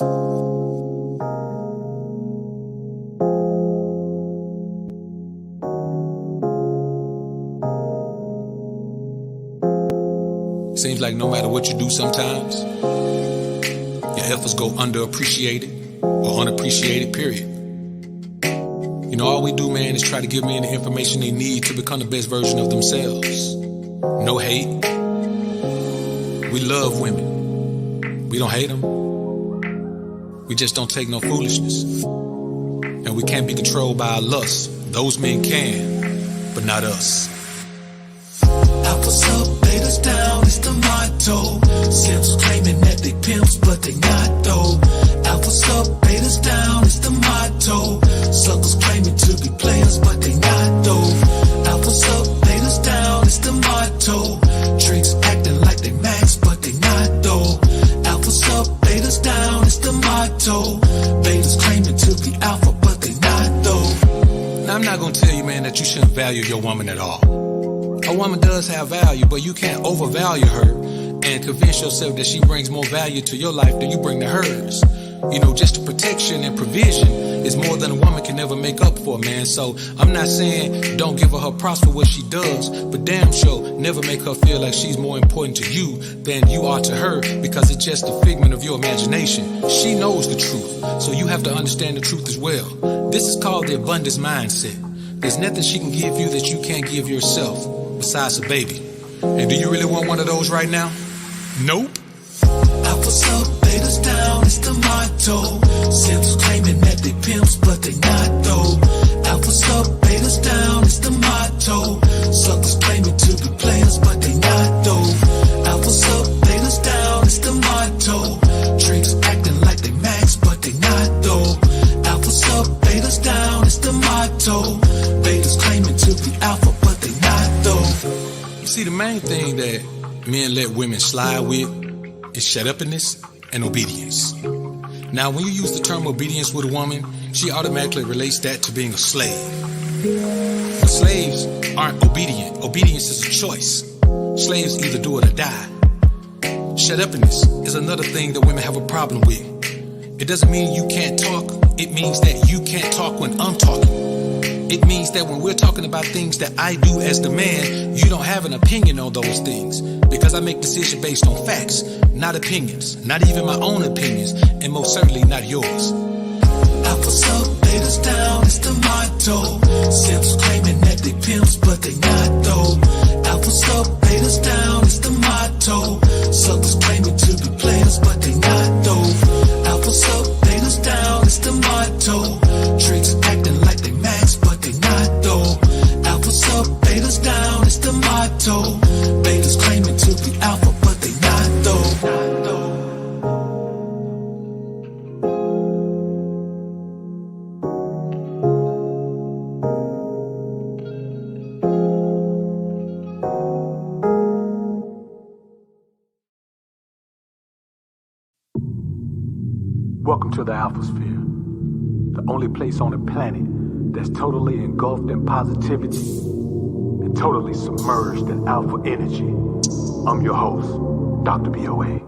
Seems like no matter what you do sometimes, your efforts go underappreciated or unappreciated, period. You know, all we do, man, is try to give men the information they need to become the best version of themselves. No hate. We love women. We don't hate them. We just don't take no foolishness. And we can't be controlled by our lust. Those men can, but not us. Alphas up, betas down, it's the motto. Simps claiming that they pimps, but they not though. Alphas up, betas down, it's the motto. Suckers claiming to be players, but they not though. Alphas up, betas down, it's the motto. Tricks acting like they max, but they not though. Alphas up, betas down, it's the motto. Betas claiming to be alpha, but they not though. Now, I'm not gonna tell you, man, that you shouldn't value your woman at all. A woman does have value, but you can't overvalue her and convince yourself that she brings more value to your life than you bring to hers. You know, just the protection and provision is more than a woman can ever make up for, man. So I'm not saying don't give her props for what she does, but damn sure never make her feel like she's more important to you than you are to her, because it's just a figment of your imagination. She knows the truth, so you have to understand the truth as well. This is called the abundance mindset. There's nothing she can give you that you can't give yourself, besides a baby. And do you really want one of those right now? Nope. Alphas up, betas down, it's the motto. Simps claiming that they pimps, but they not though. Alphas up, betas down, it's the motto. Suckers claiming to be players, but they not though. Alphas up, betas down, it's the motto. Tricks acting like they max, but they not though. Alphas up, betas down, it's the motto. Betas claiming to be alpha, but they not though. You see, the main thing that men let women slide with is shut-uppiness and obedience. Now, when you use the term obedience with a woman, she automatically relates that to being a slave. But slaves aren't obedient. Obedience is a choice. Slaves either do it or die. Shut-uppiness is another thing that women have a problem with. It doesn't mean you can't talk. It means that you can't talk when I'm talking. It means that when we're talking about things that I do as the man, you don't have an opinion on those things, because I make decisions based on facts, not opinions, not even my own opinions, and most certainly not yours. Alphas up, betas down, it's the motto. Simps claiming that they pimps, but they not though. Alphas up, betas down, it's the motto. Suckers claiming to be players, but they not though. Alphas up, betas down, it's the motto. Tricks acting like they max, but they not though. Alphas up, betas down, it's the motto. Betas claiming to be alpha, but they not though. Welcome to the Alphasphere, the only place on the planet that's totally engulfed in positivity and totally submerged in alpha energy. I'm your host, Dr. BOA.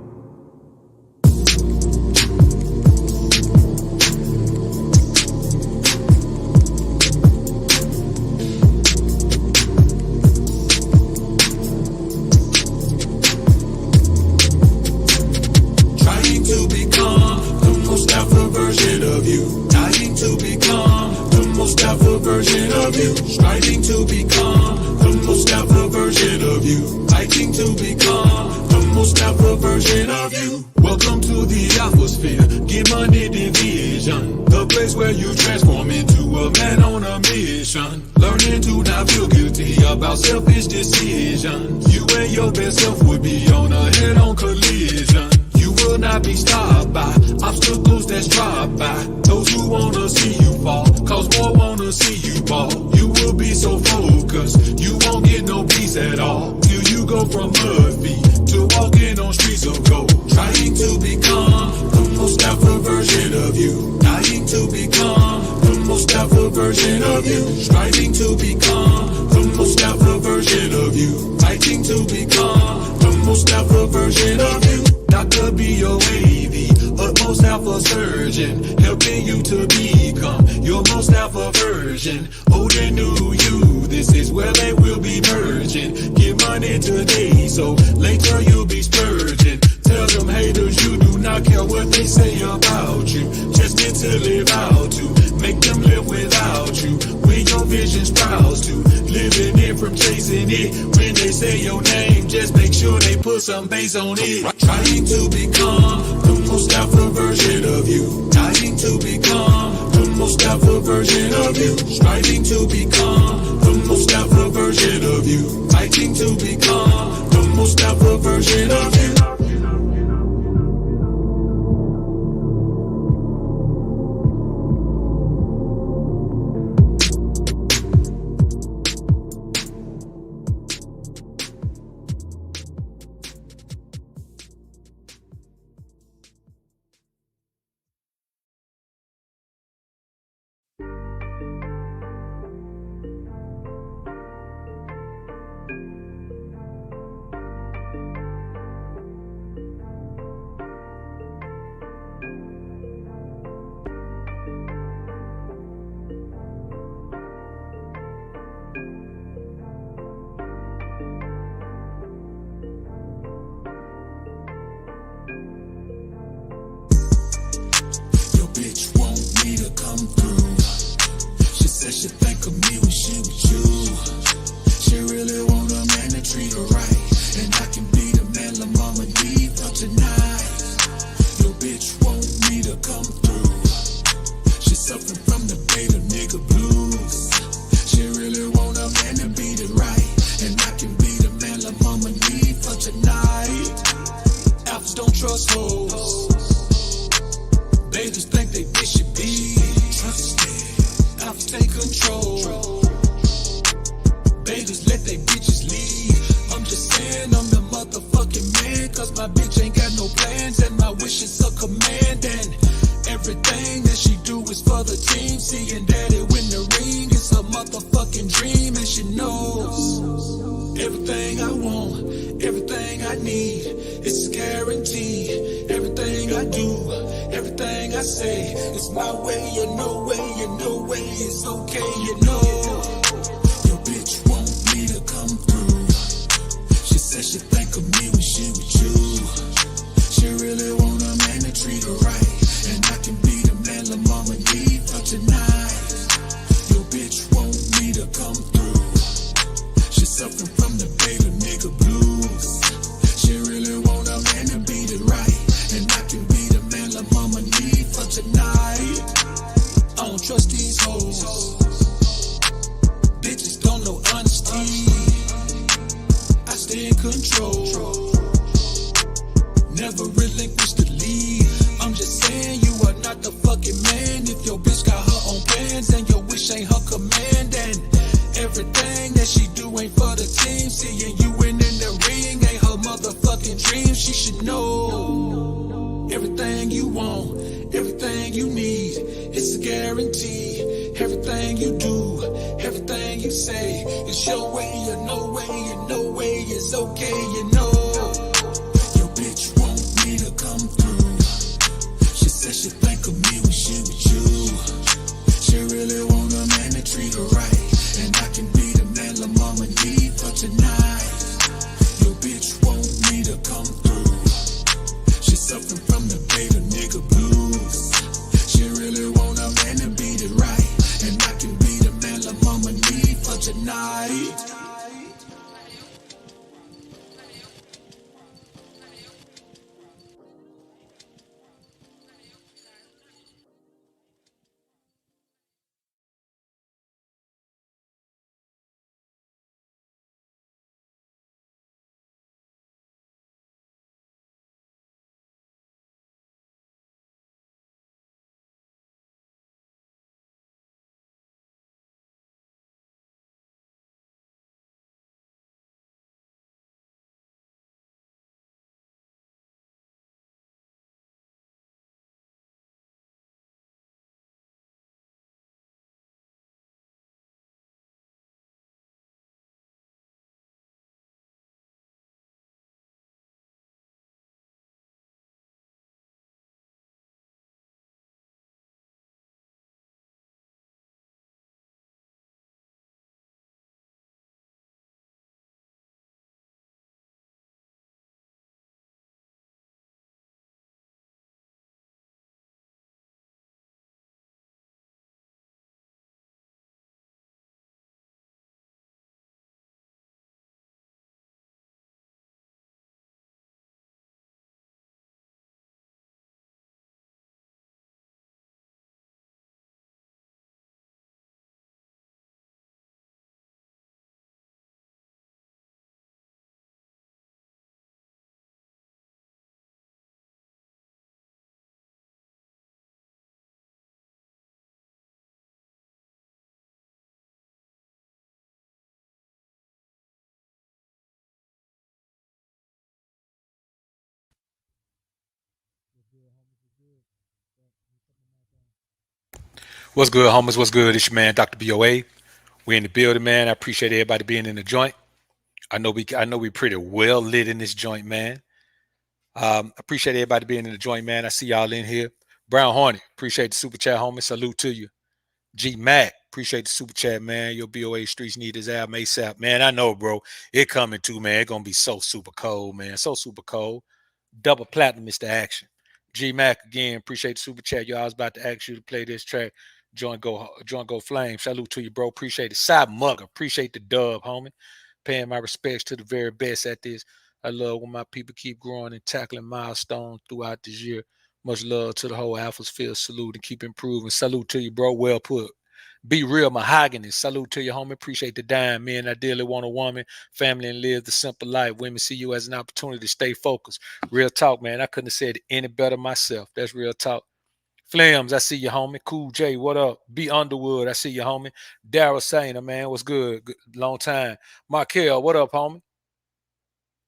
Trying to become the most alpha version of you. Dying to become the most alpha version of you. Striving to become the most alpha version of you. Fighting to become the most alpha version of you. Welcome to the Alphasphere. Get money division, the place where you transform into a man on a mission. Learning to not feel guilty about selfish decisions. You and your best self would be on a head-on collision. You will not be stopped by obstacles that's dropped by those who wanna see you fall, cause more wanna see you fall. You will be so focused, you won't get no peace at all, till you go from mud feet to walking on streets of gold. Trying to become the most alpha version of you. Dying to become the most alpha version of you. Striving to become the most alpha version of you. Fighting to become the most alpha version of you. Dr. B.O.A. the utmost most alpha surgeon, helping you to become your most alpha version. Old and new you, this is where they will be merging. Get money today, so later you'll be splurging. Tell them haters you do not care what they say about you. Just get to live out to make them live without you. When your vision sprouts to living in from chasing it. When they say your name, just make sure they put some bass on it. Trying to become the most alpha version of you. Trying to become the most alpha version of you. Striving to become the most alpha version of you. Fighting to become the most alpha version of you. Bitch want me to come through. She said she think of me when she with you. She really want a man to treat her right, and I can be the man la mama need for tonight. Your bitch want me to come through. She suffering from the beta nigga blues. She really want a man to beat it right, and I can be the man la mama need for tonight. Alphas don't trust hoes. They just think they should be trusted. Alphas take control. They just let they bitches lead. I'm just saying I'm the motherfucking man, cause my bitch ain't got no plans, and my wishes are command. And everything that she do is for the team. Seeing daddy win the ring, it's a motherfucking dream. And she knows everything I want, everything I need, it's a guarantee. Everything I do, everything I say, it's my way, you know way, you know way, it's okay, you know. Your bitch want me to come through. She said she think of me when she with you. She really want a man to treat her right, and I can be the man la mama need for tonight. Your bitch want me to come through. She suffering from the beta nigga blues. She really want a man to beat it right, and I can be the man la mama need for tonight. I don't trust these hoes. Bitches don't know honesty. I stay in control. Never relinquish the lead. I'm just saying you are not the fucking man if your bitch got her own plans and your wish ain't her command. And everything that she do ain't for the team. Seeing you in the ring ain't her motherfucking dream. She should know everything you want, everything you need, it's a guarantee. Everything you do, everything you say, it's your way, you know way, you know way, it's okay, you know. Your bitch want me to come through. She said she think of me when she with you. She really want a man to treat her right, and I can be the man la mama need for tonight. Your bitch want me to come through. She suffering from the beta nigga blues. She really want a man to beat it right, and I can be the man la mama need for tonight. What's good, homies? What's good? It's your man, Dr. BOA. We in the building, man. I appreciate everybody being in the joint. I know we pretty well lit in this joint, man. Appreciate everybody being in the joint, man. I see y'all in here. Brown Hornet, appreciate the super chat, homie. Salute to you. G Mac, appreciate the super chat, man. Your BOA streets need his album ASAP. Man, I know, bro. It coming too, man. It gonna be so super cold, man. So super cold. Double platinum is the action. G Mac again, appreciate the super chat. Yo, I was about to ask you to play this track. Joint go flame. Salute to you, bro. Appreciate it. Side mugger. Appreciate the dub, homie. Paying my respects to the very best at this. I love when my people keep growing and tackling milestones throughout this year. Much love to the whole Alphas Field. Salute and keep improving. Salute to you, bro. Well put. Be real mahogany. Salute to you, homie. Appreciate the dime. Men ideally want a woman, family, and live the simple life. Women see you as an opportunity to stay focused. Real talk, man. I couldn't have said it any better myself. That's real talk. Flames, I see you, homie. Cool J, what up? B Underwood, I see you, homie. Daryl Sainer, man, what's good? Long time. Markel, what up, homie?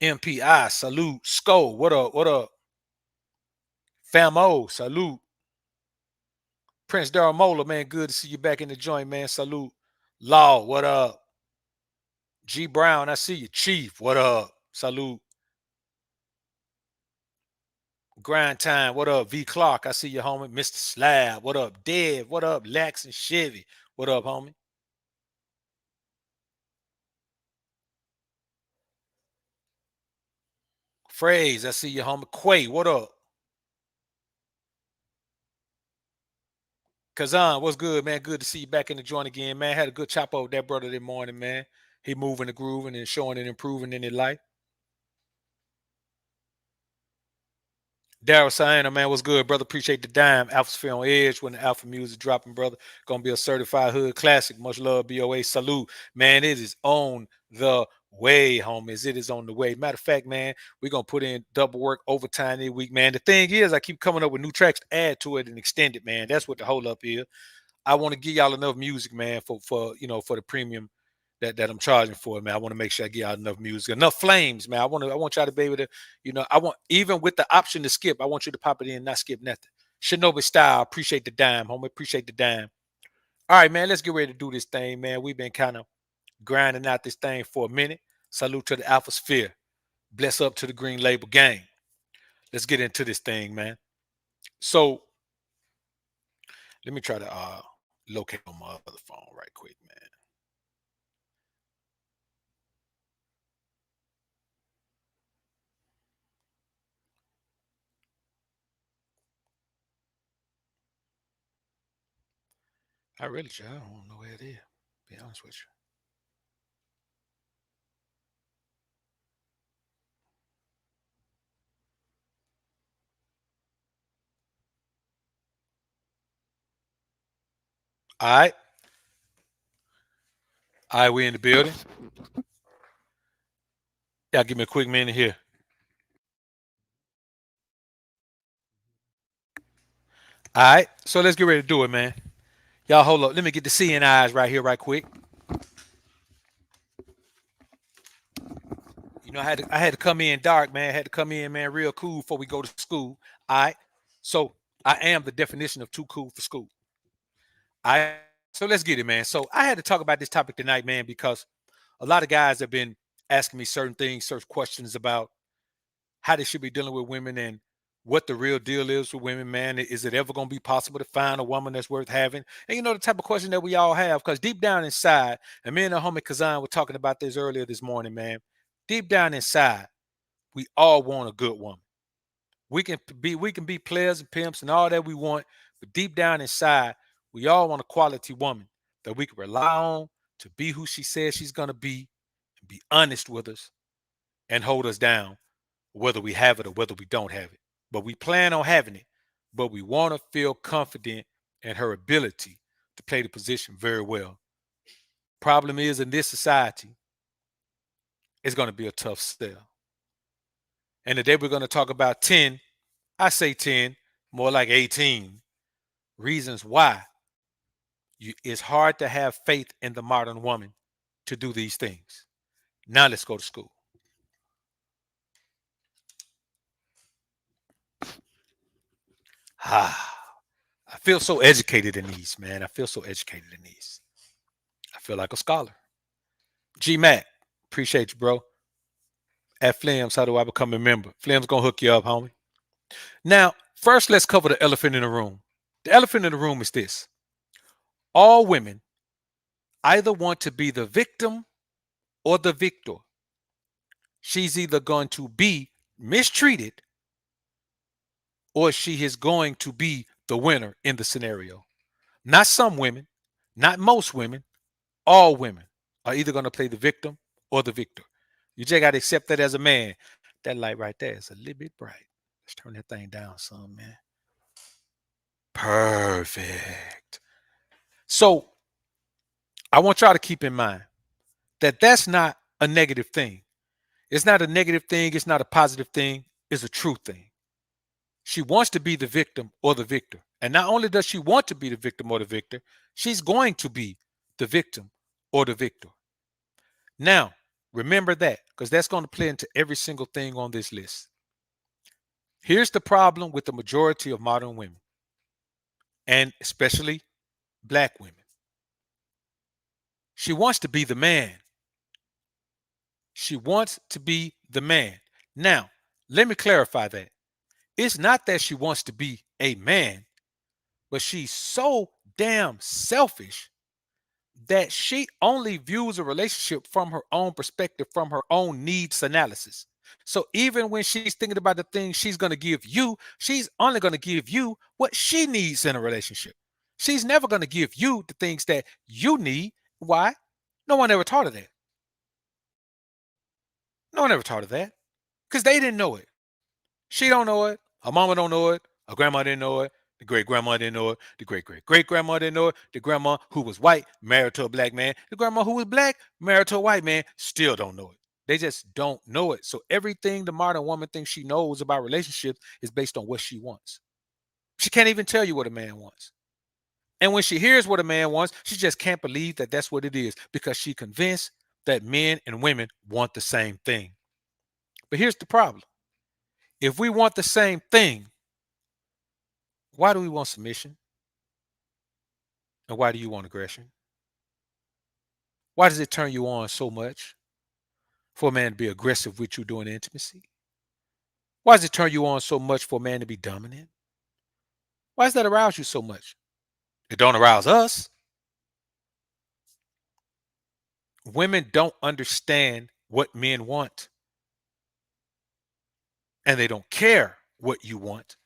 MPI, salute. Skull, what up? What up? Famo, salute. Prince Daryl Mola, man, good to see you back in the joint, man. Salute. Law, what up? G Brown, I see you. Chief, what up? Salute. Grind time, what up? V Clark, I see you, homie. Mr. Slab, what up? Dev, what up? Lex and Chevy, what up, homie? Phrase, I see you, homie. Quay, what up? Kazan, what's good, man? Good to see you back in the joint again, man. Had a good chop up with that brother this morning, man. He moving and grooving and showing and improving in his life. Daryl Sienna, man, what's good, brother? Appreciate the dime. Alpha's Sphere on Edge when the Alpha music dropping, brother. Gonna be a certified hood classic. Much love, BOA. Salute. Man, it is on the way, homies. It is on the way. Matter of fact, man, we're gonna put in double work overtime this week, man. The thing is, I keep coming up with new tracks to add to it and extend it, man. That's what the hold up is. I want to give y'all enough music, man, for the premium that I'm charging for, man. I want to make sure I get y'all enough music, enough flames, man. I want y'all to be able to, I want even with the option to skip, I want you to pop it in, not skip nothing. Shinobi style, appreciate the dime, homie. Appreciate the dime. All right, man. Let's get ready to do this thing, man. We've been kind of grinding out this thing for a minute. Salute to the Alpha Sphere. Bless up to the Green Label gang. Let's get into this thing, man. So let me try to locate on my other phone right quick, man. I don't know where it is. Be honest with you. All right. All right, we in the building. Y'all give me a quick minute here. All right. So let's get ready to do it, man. Y'all hold up. Let me get the seeing eyes right here, right quick. I had to come in dark, man. I had to come in, man, real cool before we go to school. All right. So I am the definition of too cool for school. All right. So let's get it, man. So I had to talk about this topic tonight, man, because a lot of guys have been asking me certain things, certain questions about how they should be dealing with women and what the real deal is with women, man. Is it ever going to be possible to find a woman that's worth having? And the type of question that we all have, because deep down inside, and me and the homie Kazan were talking about this earlier this morning, man. Deep down inside, we all want a good woman. We can be players and pimps and all that we want, but deep down inside, we all want a quality woman that we can rely on to be who she says she's gonna and be honest with us and hold us down, whether we have it or whether we don't have it. But we plan on having it, but we want to feel confident in her ability to play the position very well. Problem is, in this society, it's going to be a tough sell. And today we're going to talk about 10, I say 10, more like 18 reasons why it's hard to have faith in the modern woman to do these things. Now let's go to school. Ah, I feel so educated in these, man. I feel so educated in these. I feel like a scholar. G Mac, appreciate you, bro. At Flims, how do I become a member? Flims gonna hook you up, homie. Now, first, let's cover the elephant in the room. The elephant in the room is this: all women either want to be the victim or the victor. She's either going to be mistreated or she is going to be the winner in the scenario. Not some women, not most women, all women are either going to play the victim or the victor. You just got to accept that as a man. That light right there is a little bit bright. Let's turn that thing down some, man. Perfect. So I want y'all to keep in mind that that's not a negative thing. It's not a negative thing. It's not a positive thing. It's a true thing. She wants to be the victim or the victor. And not only does she want to be the victim or the victor, she's going to be the victim or the victor. Now, remember that because that's going to play into every single thing on this list. Here's the problem with the majority of modern women, and especially black women. She wants to be the man. She wants to be the man. Now, let me clarify that. It's not that she wants to be a man, but she's so damn selfish that she only views a relationship from her own perspective, from her own needs analysis. So even when she's thinking about the things she's going to give you, she's only going to give you what she needs in a relationship. She's never going to give you the things that you need. Why? No one ever taught her that. No one ever taught her that because they didn't know it. She don't know it. Her mama don't know it. Her grandma didn't know it. The great grandma didn't know it. The great great great grandma didn't know it. The grandma who was white married to a black man. The grandma who was black married to a white man still don't know it. They just don't know it. So everything the modern woman thinks she knows about relationships is based on what she wants. She can't even tell you what a man wants. And when she hears what a man wants, she just can't believe that that's what it is because she's convinced that men and women want the same thing. But here's the problem. If we want the same thing, why do we want submission? And why do you want aggression? Why does it turn you on so much for a man to be aggressive with you during intimacy? Why does it turn you on so much for a man to be dominant? Why does that arouse you so much? It don't arouse us. Women don't understand what men want, and they don't care what you want.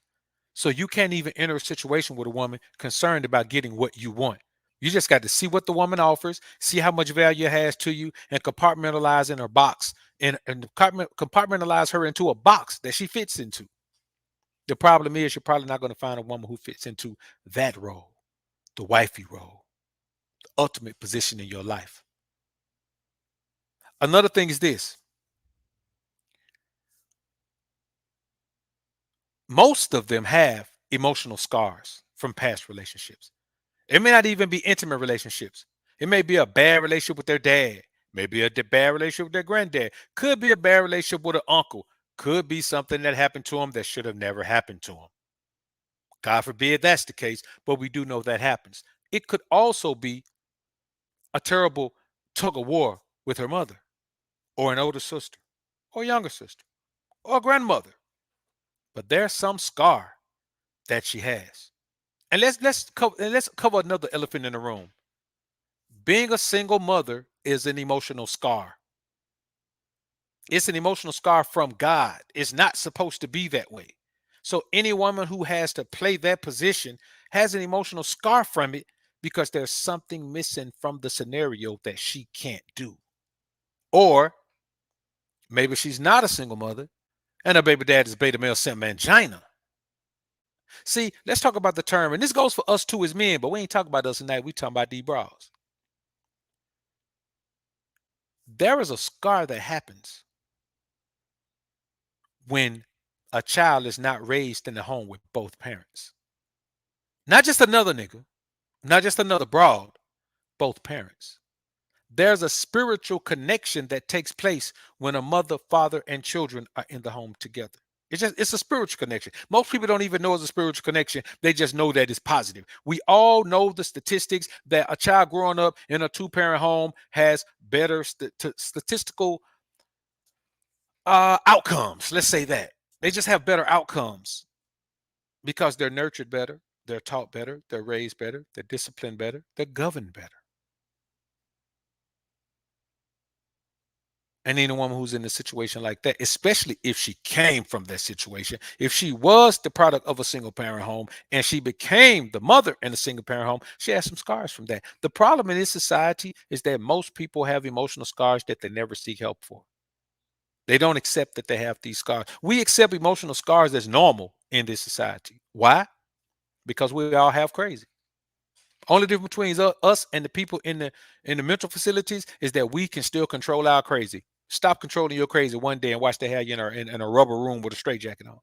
So you can't even enter a situation with a woman concerned about getting what you want. You just got to see what the woman offers, see how much value it has to you, and compartmentalize in her box and compartmentalize her into a box that she fits into. The problem is you're probably not going to find a woman who fits into that role, the wifey role, the ultimate position in your life. Another thing is this. Most of them have emotional scars from past relationships. It may not even be intimate relationships. It may be a bad relationship with their dad, maybe a bad relationship with their granddad, could be a bad relationship with an uncle, could be something that happened to them that should have never happened to them. God forbid that's the case, but we do know that happens. It could also be a terrible tug of war with her mother, or an older sister, or younger sister, or a grandmother. But there's some scar that she has. And let's cover another elephant in the room. Being a single mother is an emotional scar. It's an emotional scar from God. It's not supposed to be that way. So any woman who has to play that position has an emotional scar from it because there's something missing from the scenario that she can't do. Or maybe she's not a single mother and her baby dad is beta male simp mangina. See, let's talk about the term, and this goes for us too as men, but we ain't talking about us tonight. We talking about D-bras. There is a scar that happens when a child is not raised in the home with both parents. Not just another nigga, not just another broad, both parents. There's a spiritual connection that takes place when a mother, father, and children are in the home together. It's a spiritual connection. Most people don't even know it's a spiritual connection. They just know that it's positive. We all know the statistics that a child growing up in a two-parent home has better statistical outcomes. Let's say that. They just have better outcomes because they're nurtured better, they're taught better, they're raised better, they're disciplined better, they're governed better. And any woman who's in a situation like that, especially if she came from that situation, if she was the product of a single parent home and she became the mother in a single parent home, she has some scars from that. The problem in this society is that most people have emotional scars that they never seek help for. They don't accept that they have these scars. We accept emotional scars as normal in this society. Why? Because we all have crazy. Only difference between us and the people in the mental facilities is that we can still control our crazy. Stop controlling your crazy one day and watch they have you in a rubber room with a straitjacket on.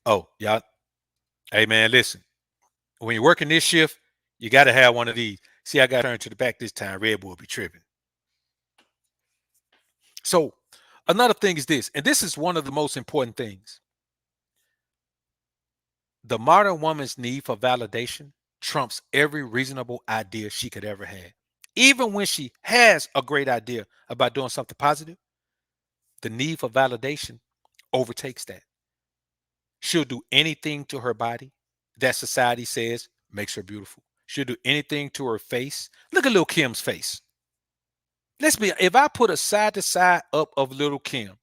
Oh, y'all. Hey man, listen. When you're working this shift, you got to have one of these. See, I got to turn to the back this time. Red Bull be tripping. So another thing is this, and this is one of the most important things. The modern woman's need for validation trumps every reasonable idea she could ever have. Even when she has a great idea about doing something positive, the need for validation overtakes that. She'll do anything to her body that society says makes her beautiful. She'll do anything to her face. Look at Lil Kim's face. Let's be, if I put a side to side up of Little Kim,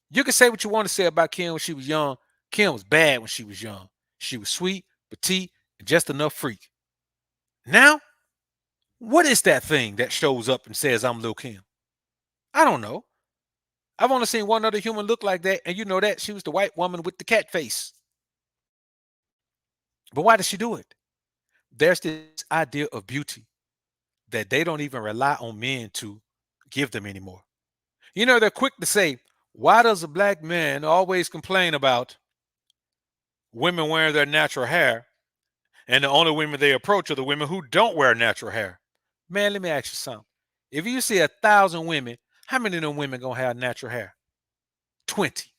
you can say what you want to say about Kim when she was young. Kim was bad when she was young. She was sweet, petite, and just enough freak. Now, what is that thing that shows up and says I'm Lil Kim? I don't know. I've only seen one other human look like that, and you know that she was the white woman with the cat face. But why does she do it? There's this idea of beauty that they don't even rely on men to give them anymore. You know, they're quick to say, why does a black man always complain about women wearing their natural hair, and the only women they approach are the women who don't wear natural hair? Man, let me ask you something. If you see 1,000 women, how many of them women gonna have natural hair? 20.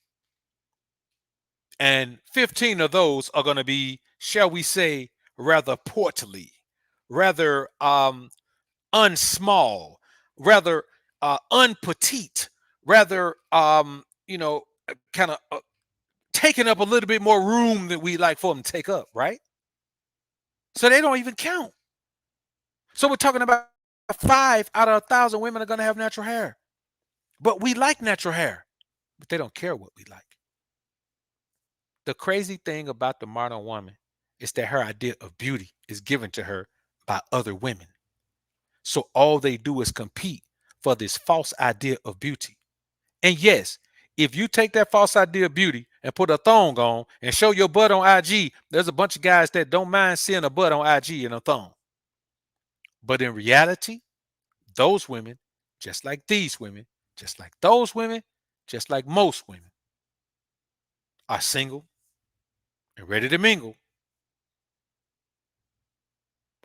And 15 of those are gonna be, shall we say, rather portly, rather unsmall, rather unpetite, rather kind of taking up a little bit more room than we like for them to take up, right? So they don't even count. So we're talking about 5 out of 1,000 women are going to have natural hair. But we like natural hair, but they don't care what we like. The crazy thing about the modern woman is that her idea of beauty is given to her by other women. So all they do is compete for this false idea of beauty. And yes, if you take that false idea of beauty and put a thong on and show your butt on IG, there's a bunch of guys that don't mind seeing a butt on IG and a thong. But in reality, those women, just like these women, just like those women, just like most women, are single and ready to mingle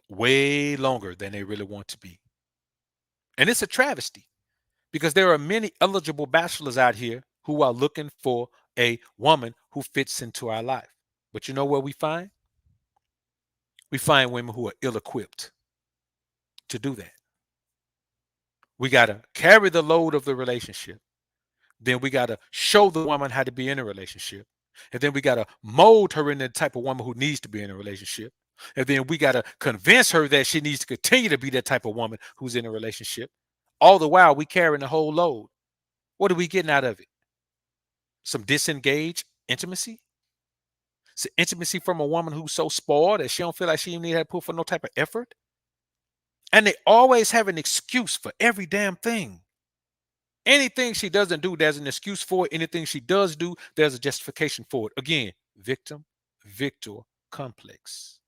way longer than they really want to be. And it's a travesty because there are many eligible bachelors out here who are looking for a woman who fits into our life. But you know what we find? We find women who are ill-equipped to do that. We got to carry the load of the relationship. Then we got to show the woman how to be in a relationship. And then we got to mold her into the type of woman who needs to be in a relationship. And then we got to convince her that she needs to continue to be that type of woman who's in a relationship. All the while, we carrying the whole load. What are we getting out of it? Some disengaged intimacy? It's intimacy from a woman who's so spoiled that she don't feel like she even need to put for no type of effort. And they always have an excuse for every damn thing. Anything she doesn't do, there's an excuse for it. Anything she does do, there's a justification for it. Again, victim, victor complex.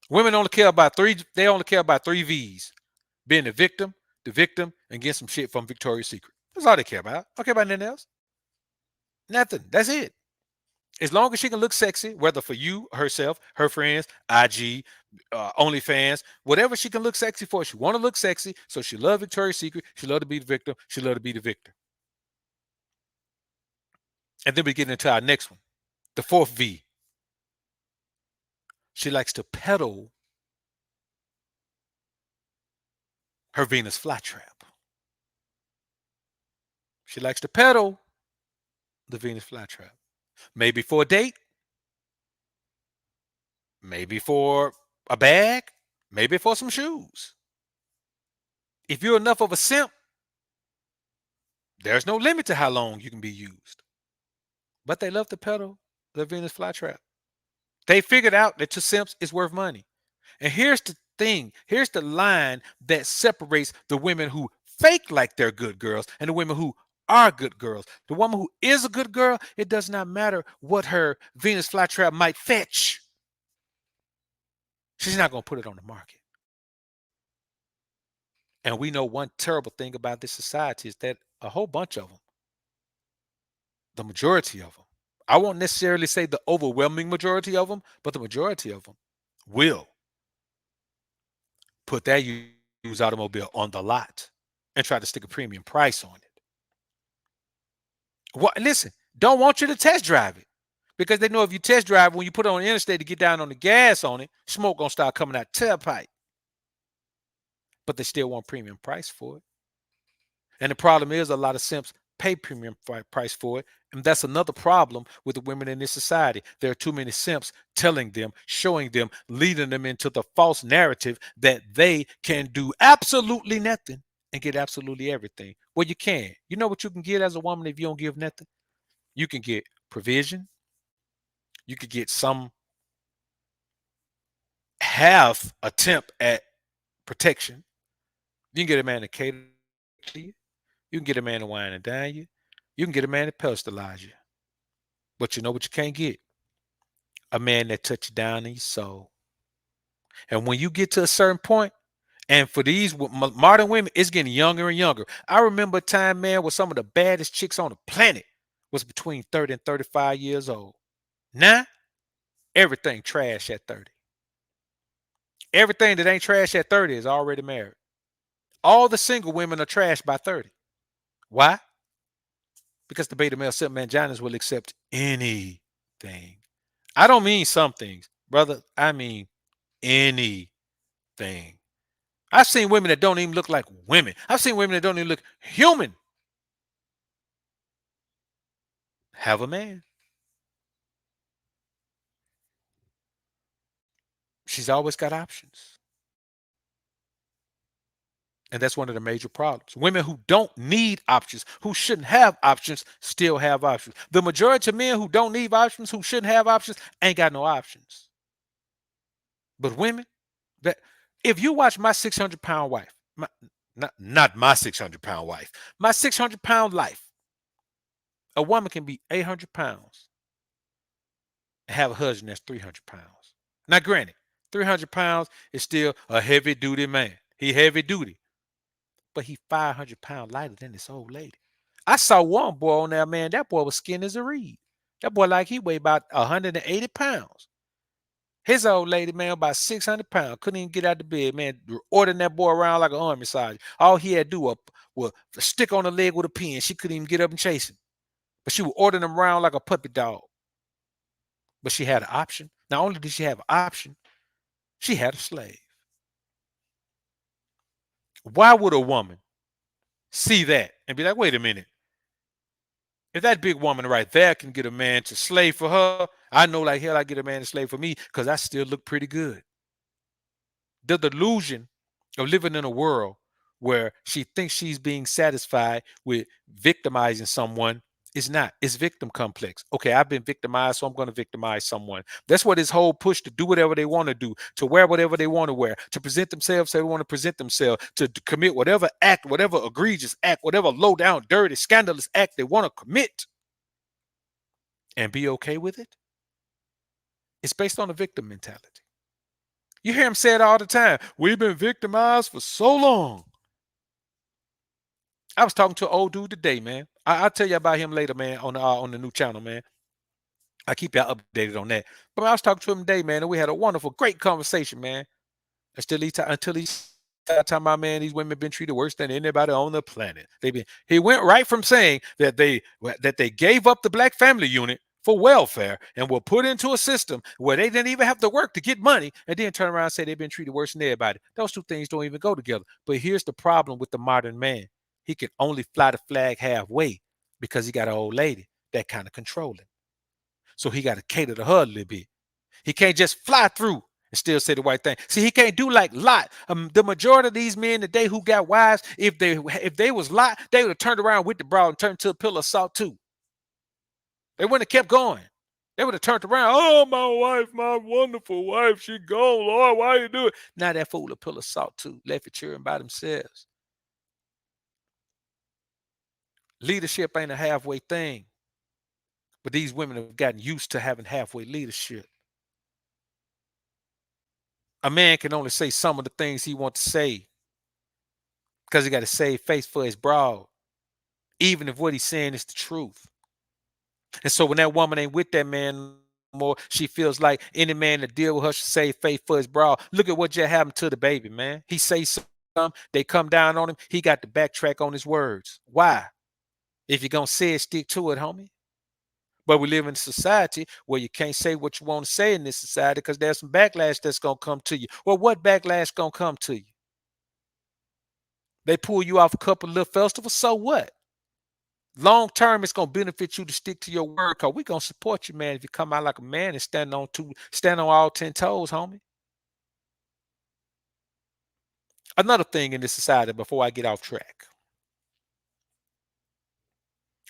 Women only care about they only care about 3 V's. Being the victim, and getting some shit from Victoria's Secret. That's all they care about. Don't care about anything else. Nothing. That's it. As long as she can look sexy, whether for you, herself, her friends, IG, OnlyFans, whatever she can look sexy for. She want to look sexy, so she love Victoria's Secret. She love to be the victim. She love to be the victor. And then we get into our next one, the fourth V. She likes to peddle her Venus flytrap. She likes to peddle the Venus flytrap. Maybe for a date, maybe for a bag, maybe for some shoes. If you're enough of a simp, there's no limit to how long you can be used. But they love to peddle the Venus flytrap. They figured out that to simps is worth money. And here's the thing, here's the line that separates the women who fake like they're good girls and the women who are good girls. The woman who is a good girl, it does not matter what her Venus flytrap might fetch. She's not going to put it on the market. And we know one terrible thing about this society is that a whole bunch of them, the majority of them, I won't necessarily say the overwhelming majority of them, but the majority of them will put that used automobile on the lot and try to stick a premium price on it. What? Listen, don't want you to test drive it because they know if you test drive, when you put it on the interstate to get down on the gas on it, smoke gonna start coming out tailpipe. But they still want premium price for it. And the problem is a lot of simps pay premium price for it. And that's another problem with the women in this society. There are too many simps telling them, showing them, leading them into the false narrative that they can do absolutely nothing and get absolutely everything. Well, you can. You know what you can get as a woman if you don't give nothing? You can get provision. You could get some half attempt at protection. You can get a man to cater to you. You can get a man to wine and dine you. You can get a man to pedestalize you. But you know what you can't get? A man that touch you down in your soul. And when you get to a certain point, and for these modern women, it's getting younger and younger. I remember a time, man, where some of the baddest chicks on the planet was between 30 and 35 years old. Now, everything trash at 30. Everything that ain't trash at 30 is already married. All the single women are trash by 30. Why? Because the beta male simp manginas will accept anything. I don't mean some things, brother. I mean anything. I've seen women that don't even look like women. I've seen women that don't even look human. Have a man. She's always got options. And that's one of the major problems. Women who don't need options, who shouldn't have options, still have options. The majority of men who don't need options, who shouldn't have options, ain't got no options. But women, that if you watch my 600-pound wife, not my 600-pound wife, my 600-pound life, a woman can be 800 pounds and have a husband that's 300 pounds. Now, granted, 300 pounds is still a heavy duty man. He heavy duty, but he 500 pounds lighter than this old lady. I saw one boy on there, man. That boy was skinny as a reed. That boy like he weighed about 180 pounds. His old lady, man, about 600 pounds. Couldn't even get out of bed, man. Ordering that boy around like an army sergeant. All he had to do was stick on the leg with a pin. She couldn't even get up and chase him. But she was ordering him around like a puppy dog. But she had an option. Not only did she have an option, she had a slave. Why would a woman see that and be like, wait a minute? If that big woman right there can get a man to slave for her, I know like hell I get a man to slave for me because I still look pretty good. The delusion of living in a world where she thinks she's being satisfied with victimizing someone is not. It's victim complex. Okay, I've been victimized, so I'm going to victimize someone. That's what this whole push to do whatever they want to do, to wear whatever they want to wear, to present themselves how they want to present themselves, to commit whatever act, whatever egregious act, whatever low down, dirty, scandalous act they want to commit and be okay with it. It's based on a victim mentality. You hear him say it all the time. We've been victimized for so long. I was talking to an old dude today, man. I'll tell you about him later, man, on the new channel, man. I keep y'all updated on that. But I was talking to him today, man, and we had a wonderful, great conversation, man. Until he started talking about, man, these women been treated worse than anybody on the planet. He went right from saying that they gave up the black family unit for welfare and were put into a system where they didn't even have to work to get money, and then turn around and say they've been treated worse than everybody. Those two things don't even go together. But here's the problem with the modern man. He can only fly the flag halfway because he got an old lady that kind of control him. So he got to cater to her a little bit. He can't just fly through and still say the right thing. See, he can't do like Lot. The majority of these men today who got wives, if they was Lot, they would have turned around with the broad and turned to a pillar of salt too. They wouldn't have kept going. They would have turned around. Oh, my wife, my wonderful wife, she gone. Lord, why you do it? Now that fool a pillar of salt too, left it cheering by themselves. Leadership ain't a halfway thing. But these women have gotten used to having halfway leadership. A man can only say some of the things he wants to say because he got to save face for his broad, even if what he's saying is the truth. And so when that woman ain't with that man no more, she feels like any man that deal with her should save face for his broad. Look at what just happened to the baby, man. He say something, they come down on him. He got to backtrack on his words. Why? If you're going to say it, stick to it, homie. But we live in a society where you can't say what you want to say in this society because there's some backlash that's going to come to you. Well, what backlash going to come to you? They pull you off a couple of little festivals, so what? Long term, it's going to benefit you to stick to your word because we're going to support you, man, if you come out like a man and stand on all 10 toes, homie. Another thing in this society before I get off track.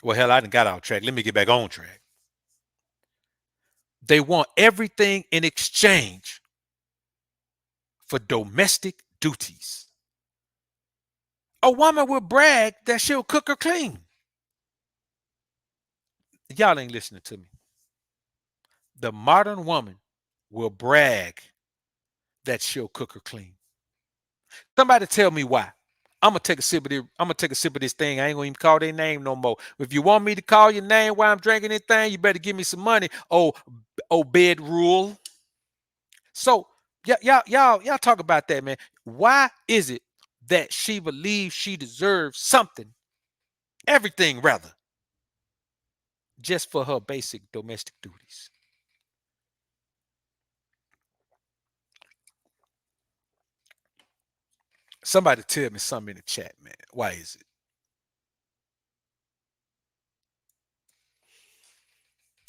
Well, hell, I done got off track. Let me get back on track. They want everything in exchange for domestic duties. A woman will brag that she'll cook or clean. Y'all ain't listening to me. The modern woman will brag that she'll cook or clean. Somebody tell me why. I'm gonna take a sip of this. I'm gonna take a sip of this thing. I ain't gonna even call their name no more. If you want me to call your name while I'm drinking this thing, you better give me some money. Oh, bed rule. So y'all talk about that, man. Why is it that she believes she deserves something, everything rather, just for her basic domestic duties? Somebody tell me something in the chat, man. Why is it?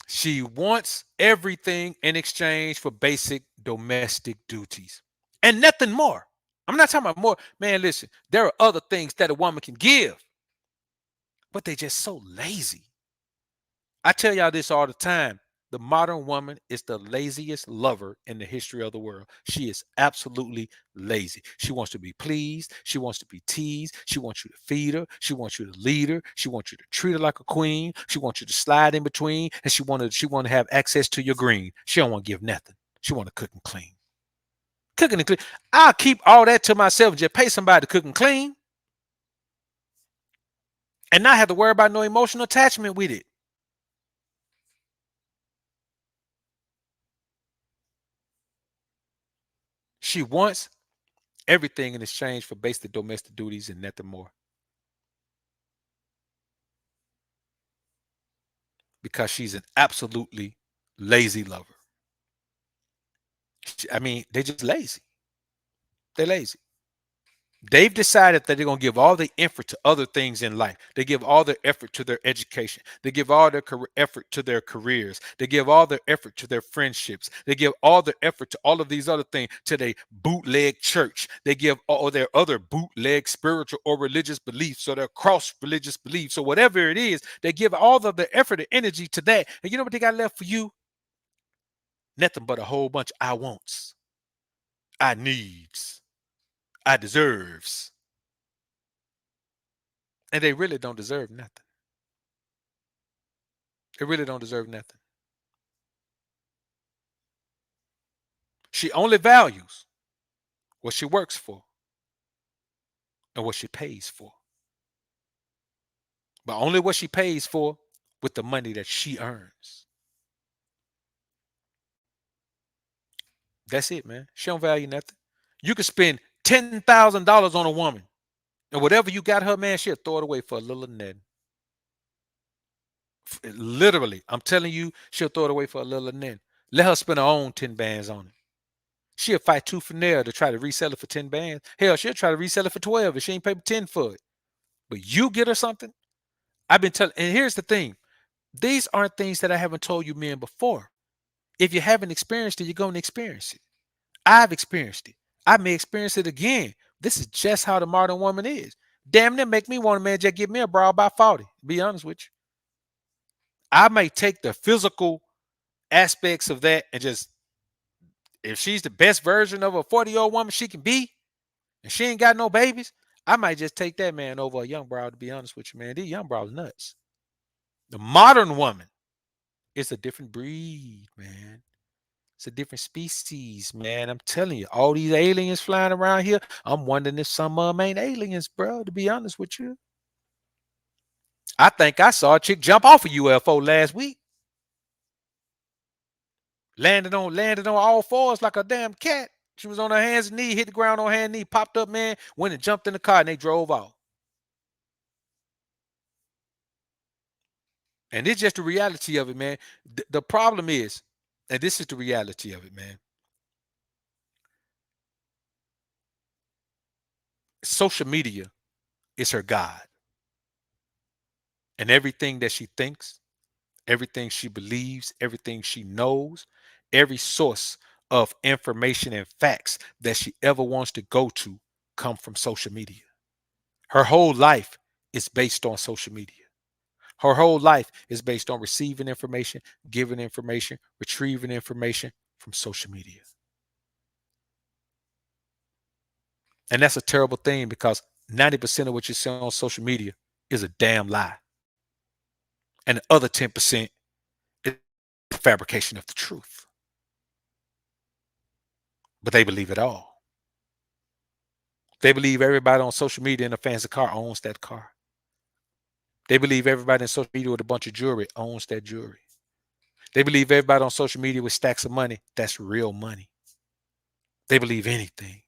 She wants everything in exchange for basic domestic duties and nothing more. I'm not talking about more. Man, listen, there are other things that a woman can give, but they just so lazy. I tell y'all this all the time. The modern woman is the laziest lover in the history of the world. She is absolutely lazy. She wants to be pleased. She wants to be teased. She wants you to feed her. She wants you to lead her. She wants you to treat her like a queen. She wants you to slide in between, and she want to have access to your green. She don't want to give nothing. She want to cook and clean. Cooking and clean. I'll keep all that to myself and just pay somebody to cook and clean, and not have to worry about no emotional attachment with it. She wants everything in exchange for basic domestic duties and nothing more. Because she's an absolutely lazy lover. I mean, they're just lazy. They're lazy. They've decided that they're going to give all the effort to other things in life. They give all their effort to their education. They give all their effort to their careers. They give all their effort to their friendships. They give all their effort to all of these other things, to their bootleg church. They give all their other bootleg spiritual or religious beliefs or their cross religious beliefs or whatever it is. They give all of their effort and energy to that. And you know what they got left for you? Nothing but a whole bunch of I wants, I needs, I deserves. And they really don't deserve nothing. They really don't deserve nothing. She only values what she works for and what she pays for. But only what she pays for with the money that she earns. That's it, man. She don't value nothing. You could spend $10,000 on a woman, and whatever you got her, man, she'll throw it away for a little nothing. Literally, I'm telling you, she'll throw it away for a little nothing. Let her spend her own 10 bands on it. She'll fight tooth and nail to try to resell it for 10 bands. Hell, she'll try to resell it for 12 if she ain't paid 10 for it. But you get her something. I've been telling, and here's the thing. These aren't things that I haven't told you men before. If you haven't experienced it, you're going to experience it. I've experienced it. I may experience it again. This is just how the modern woman is. Damn near make me want a man just give me a bra by 40. Be honest with you. I may take the physical aspects of that and just, if she's the best version of a 40-year-old woman she can be, and she ain't got no babies, I might just take that man over a young broad, to be honest with you, man. These young broads nuts. The modern woman is a different breed, man. It's a different species, man. I'm telling you, all these aliens flying around here, I'm wondering if some of them ain't aliens, bro, to be honest with you. I think I saw a chick jump off a UFO last week. Landed on all fours like a damn cat. She was on her hands and knees, hit the ground on her hands and knees, popped up, man, went and jumped in the car, and they drove off. And it's just the reality of it, man. The problem is, and this is the reality of it, man. Social media is her God. And everything that she thinks, everything she believes, everything she knows, every source of information and facts that she ever wants to go to come from social media. Her whole life is based on social media. Her whole life is based on receiving information, giving information, retrieving information from social media. And that's a terrible thing because 90% of what you see on social media is a damn lie. And the other 10% is fabrication of the truth. But they believe it all. They believe everybody on social media in a fancy car owns that car. They believe everybody in social media with a bunch of jewelry owns that jewelry. They believe everybody on social media with stacks of money, that's real money. They believe anything.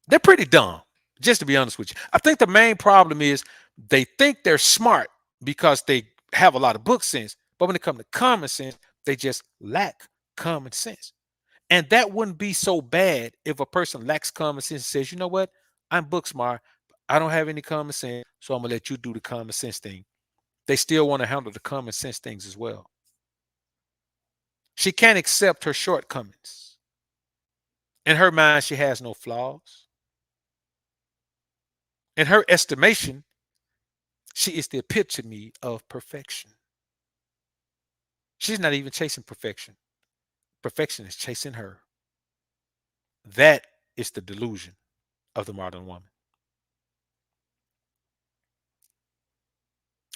They're pretty dumb, just to be honest with you. I think the main problem is they think they're smart because they have a lot of book sense. But when it comes to common sense, they just lack common sense. And that wouldn't be so bad if a person lacks common sense and says, you know what? I'm book smart. I don't have any common sense, so I'm going to let you do the common sense thing. They still want to handle the common sense things as well. She can't accept her shortcomings. In her mind, she has no flaws. In her estimation, she is the epitome of perfection. She's not even chasing perfection. Perfection is chasing her. That is the delusion of the modern woman.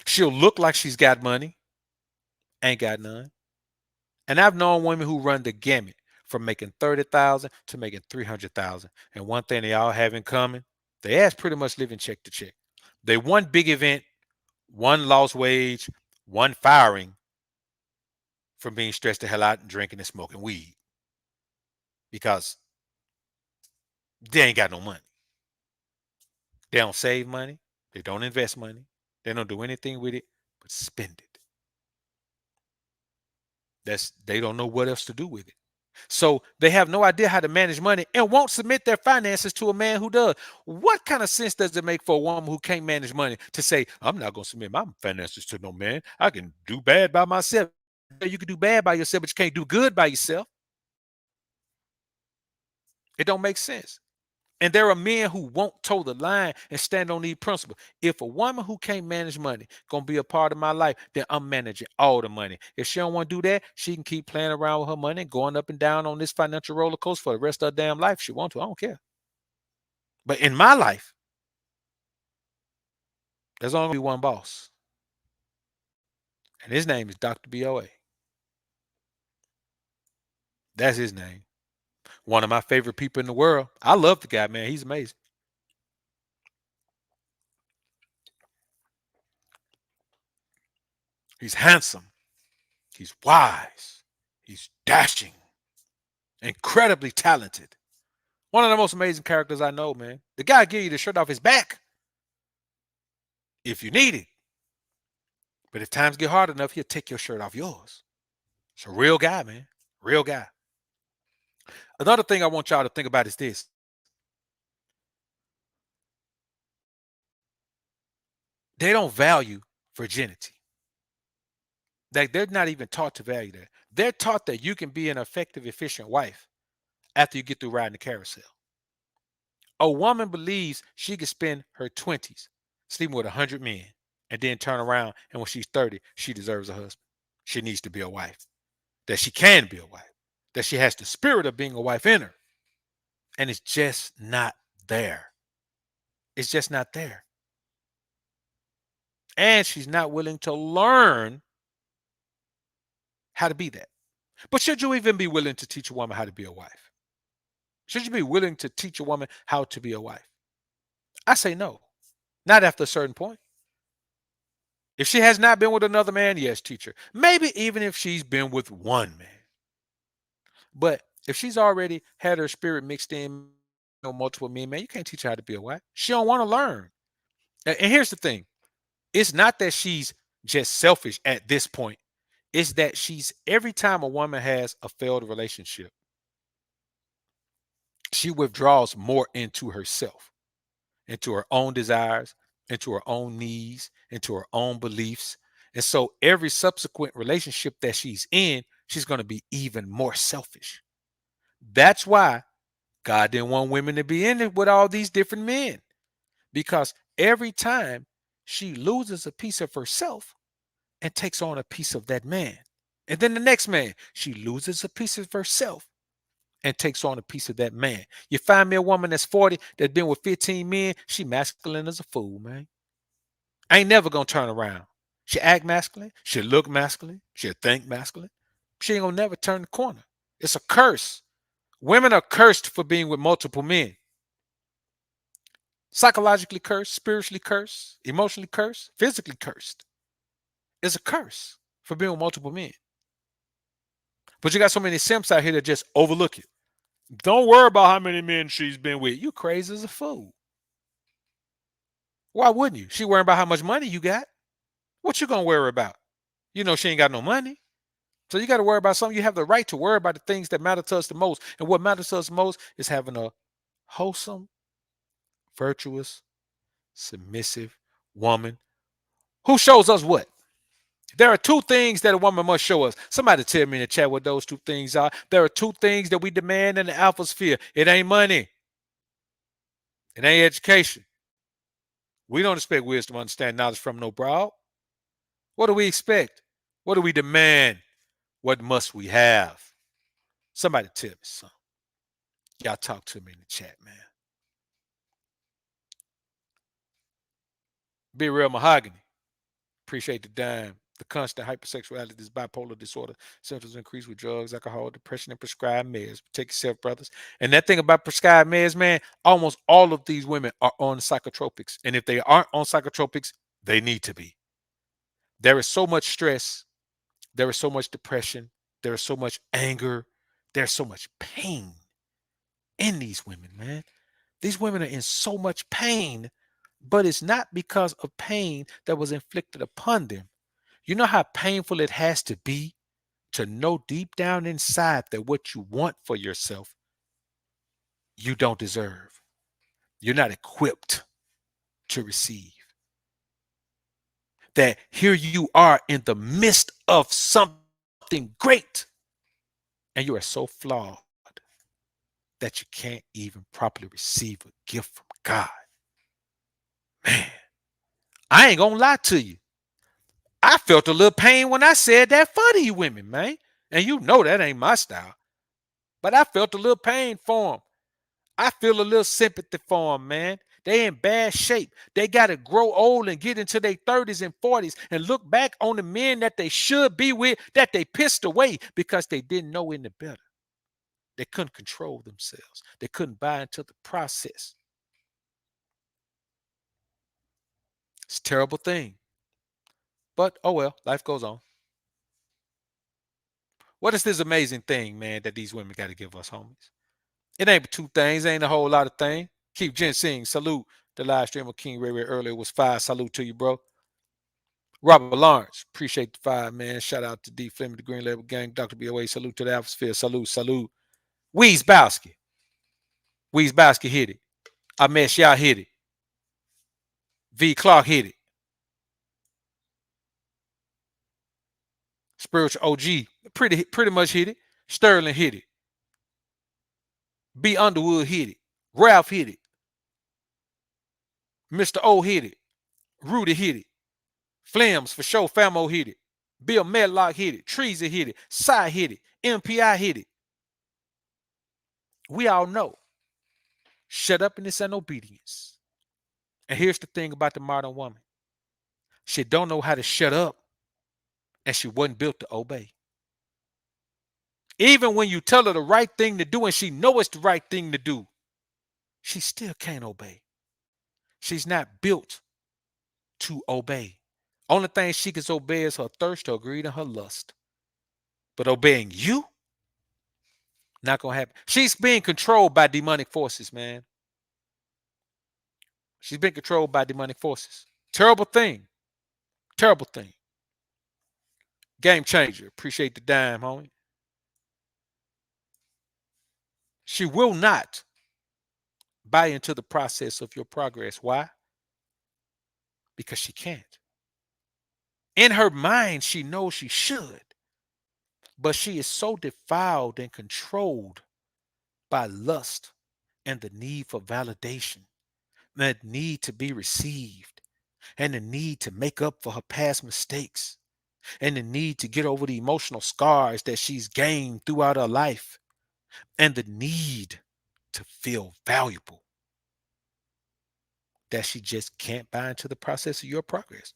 She'll look like she's got money, ain't got none. And I've known women who run the gamut from making 30,000 to making 300,000. And one thing they all have in common, they ass pretty much living check to check. They one big event, one lost wage, one firing from being stressed the hell out and drinking and smoking weed because they ain't got no money. They don't save money. They don't invest money. They don't do anything with it but spend it. They don't know what else to do with it. So they have no idea how to manage money and won't submit their finances to a man who does. What kind of sense does it make for a woman who can't manage money to say, I'm not going to submit my finances to no man. I can do bad by myself. You can do bad by yourself, but you can't do good by yourself. It don't make sense. And there are men who won't toe the line and stand on these principles. If a woman who can't manage money gonna be a part of my life, then I'm managing all the money. If she don't want to do that, she can keep playing around with her money and going up and down on this financial roller coaster for the rest of her damn life. If she want to, I don't care. But in my life, there's only gonna be one boss, and his name is Dr. BOA. That's his name. One of my favorite people in the world. I love the guy, man. He's amazing. He's handsome. He's wise. He's dashing. Incredibly talented. One of the most amazing characters I know, man. The guy give you the shirt off his back if you need it. But if times get hard enough, he'll take your shirt off yours. It's a real guy, man. Real guy. Another thing I want y'all to think about is this. They don't value virginity. Like they're not even taught to value that. They're taught that you can be an effective, efficient wife after you get through riding the carousel. A woman believes she can spend her 20s sleeping with 100 men and then turn around and when she's 30, she deserves a husband. She needs to be a wife. That she can be a wife. That she has the spirit of being a wife in her. And it's just not there. It's just not there. And she's not willing to learn how to be that. But should you even be willing to teach a woman how to be a wife? Should you be willing to teach a woman how to be a wife? I say no. Not after a certain point. If she has not been with another man, yes, teach her. Maybe even if she's been with one man. But if she's already had her spirit mixed in multiple men, man, you can't teach her how to be a wife. She don't want to learn. And here's the thing. It's not that she's just selfish at this point. It's that she's every time a woman has a failed relationship, she withdraws more into herself, into her own desires, into her own needs, into her own beliefs. And so every subsequent relationship that she's in, she's going to be even more selfish. That's why God didn't want women to be in it with all these different men, because every time she loses a piece of herself and takes on a piece of that man. And then the next man, she loses a piece of herself and takes on a piece of that man. You find me a woman that's 40 that's been with 15 men, she masculine as a fool, man. I ain't never gonna turn around. She act masculine, she look masculine, she'll think masculine. She ain't gonna never turn the corner. It's a curse. Women are cursed for being with multiple men. Psychologically cursed, spiritually cursed, emotionally cursed, physically cursed. It's a curse for being with multiple men. But you got so many simps out here that just overlook it. Don't worry about how many men she's been with. You crazy as a fool. Why wouldn't you? She worrying about how much money you got. What you gonna worry about? You know she ain't got no money. So you got to worry about something. You have the right to worry about the things that matter to us the most. And what matters to us most is having a wholesome, virtuous, submissive woman who shows us what? There are two things that a woman must show us. Somebody tell me in the chat what those two things are. There are two things that we demand in the alpha sphere. It ain't money. It ain't education. We don't expect wisdom, understand knowledge from no broad. What do we expect? What do we demand? What must we have? Somebody tell me something. Y'all talk to me in the chat, man. Be real mahogany. Appreciate the dime. The constant hypersexuality is bipolar disorder. Symptoms increase with drugs, alcohol, depression, and prescribed meds. Take yourself, brothers. And that thing about prescribed meds, man, almost all of these women are on psychotropics. And if they aren't on psychotropics, they need to be. There is so much stress. There is so much depression. There is so much anger. There's so much pain in these women, man. These women are in so much pain, but it's not because of pain that was inflicted upon them. You know how painful it has to be to know deep down inside that what you want for yourself, you don't deserve. You're not equipped to receive. That here you are in the midst of something great, and you are so flawed that you can't even properly receive a gift from God. Man, I ain't gonna lie to you. I felt a little pain when I said that for these women, man. And you know that ain't my style. But I felt a little pain for them. I feel a little sympathy for them, man. They in bad shape. They got to grow old and get into their 30s and 40s and look back on the men that they should be with that they pissed away because they didn't know any better. They couldn't control themselves. They couldn't buy into the process. It's a terrible thing. But oh well, life goes on. What is this amazing thing, man, that these women got to give us, homies? It ain't but two things. Ain't a whole lot of things. Keep ginseng. Salute. The live stream of King Ray Ray earlier was fire. Salute to you, bro. Robert Lawrence. Appreciate the fire, man. Shout out to D. Fleming, the Green Label Gang. Dr. BOA. Salute to the Atmosphere. Salute, salute. Weeze Bowski. Weeze Bowski hit it. Ahmed Shah hit it. V. Clark hit it. Spiritual OG pretty much hit it. Sterling hit it. B. Underwood hit it. Ralph hit it. Mr. O hit it. Rudy hit it. Flames for sure. Famo hit it. Bill Medlock hit it. Treasy hit it. Cy hit it. MPI hit it. We all know. Shut up and and obedience. And here's the thing about the modern woman. She don't know how to shut up, and she wasn't built to obey. Even when you tell her the right thing to do and she knows it's the right thing to do, she still can't obey. She's not built to obey. Only thing she can obey is her thirst, her greed, and her lust. But obeying you, not gonna happen. She's being controlled by demonic forces, man. She's been controlled by demonic forces. Terrible thing. Terrible thing. Game changer. Appreciate the dime, homie. She will not buy into the process of your progress. Why? Because she can't. In her mind, she knows she should, but she is so defiled and controlled by lust and the need for validation, that need to be received, and the need to make up for her past mistakes, and the need to get over the emotional scars that she's gained throughout her life, and the need to feel valuable, that she just can't buy into the process of your progress.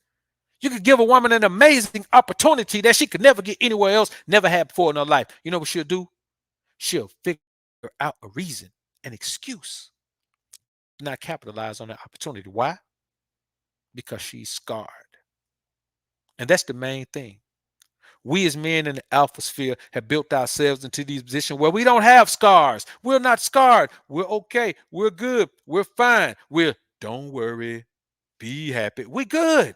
You could give a woman an amazing opportunity that she could never get anywhere else, never had before in her life. You know what she'll do? She'll figure out a reason, an excuse to not capitalize on that opportunity. Why? Because she's scarred. And that's the main thing. We as men in the alpha sphere have built ourselves into these positions where we don't have scars. We're not scarred. We're okay. We're good. We're fine. Don't worry, be happy. We're good.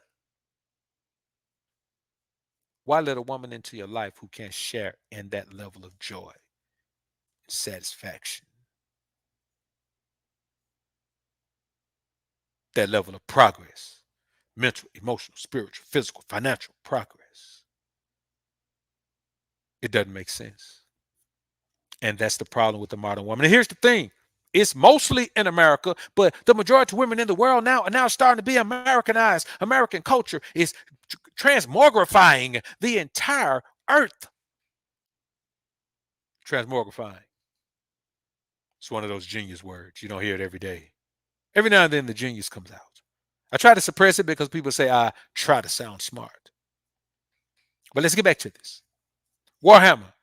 Why let a woman into your life who can't share in that level of joy and satisfaction? That level of progress, mental, emotional, spiritual, physical, financial progress. It doesn't make sense. And that's the problem with the modern woman. And here's the thing. It's mostly in America, but the majority of women in the world now are now starting to be Americanized. American culture is transmogrifying the entire earth. Transmogrifying. It's one of those genius words. You don't hear it every day. Every now and then the genius comes out. I try to suppress it because people say I try to sound smart. But let's get back to this. Warhammer.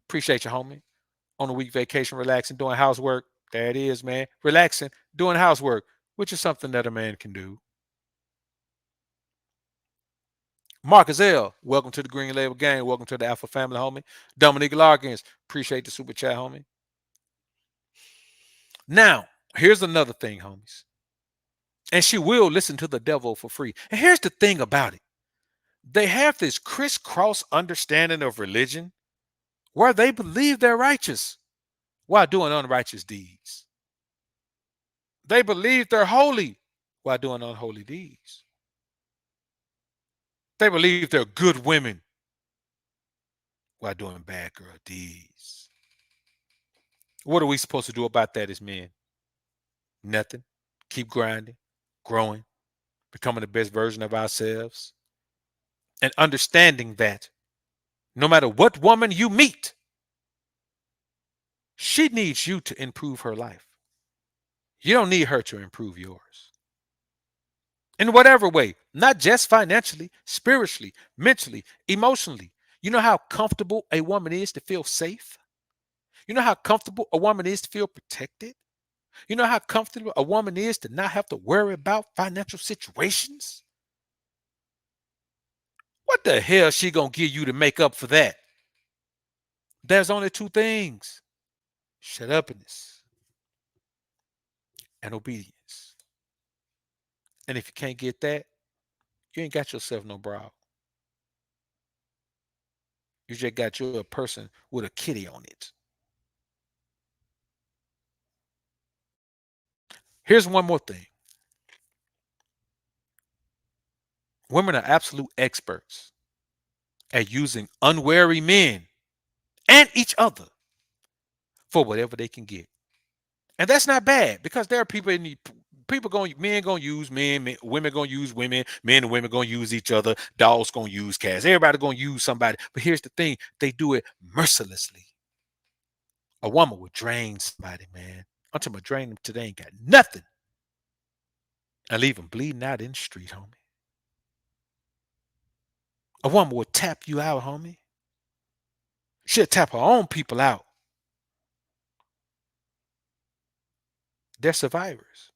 Appreciate you, homie. On a week vacation, relaxing, doing housework. There it is, man. Relaxing, doing housework, which is something that a man can do. Marcus L., welcome to the Green Label Gang. Welcome to the Alpha Family, homie. Dominique Larkins, appreciate the super chat, homie. Now, here's another thing, homies. And she will listen to the devil for free. And here's the thing about it. They have this crisscross understanding of religion where they believe they're righteous while doing unrighteous deeds. They believe they're holy while doing unholy deeds. They believe they're good women while doing bad girl deeds. What are we supposed to do about that as men? Nothing. Keep grinding, growing, becoming the best version of ourselves, and understanding that no matter what woman you meet, she needs you to improve her life. You don't need her to improve yours. In whatever way, not just financially, spiritually, mentally, emotionally. You know how comfortable a woman is to feel safe? You know how comfortable a woman is to feel protected? You know how comfortable a woman is to not have to worry about financial situations? What the hell is she gonna give you to make up for that? There's only two things: shut upness and obedience. And if you can't get that, you ain't got yourself no bra. You just got you a person with a kitty on it. Here's one more thing: women are absolute experts at using unwary men and each other for whatever they can get. And that's not bad, because there are people in the people going men gonna use men, women gonna use women, men and women gonna use each other, dogs gonna use cats, everybody gonna use somebody. But here's the thing: they do it mercilessly. A woman would drain somebody, man. I'm talking about drain them till they ain't got nothing and leave them bleeding out in the street, homie. A woman would tap you out, homie. She'll tap her own people out. They're survivors.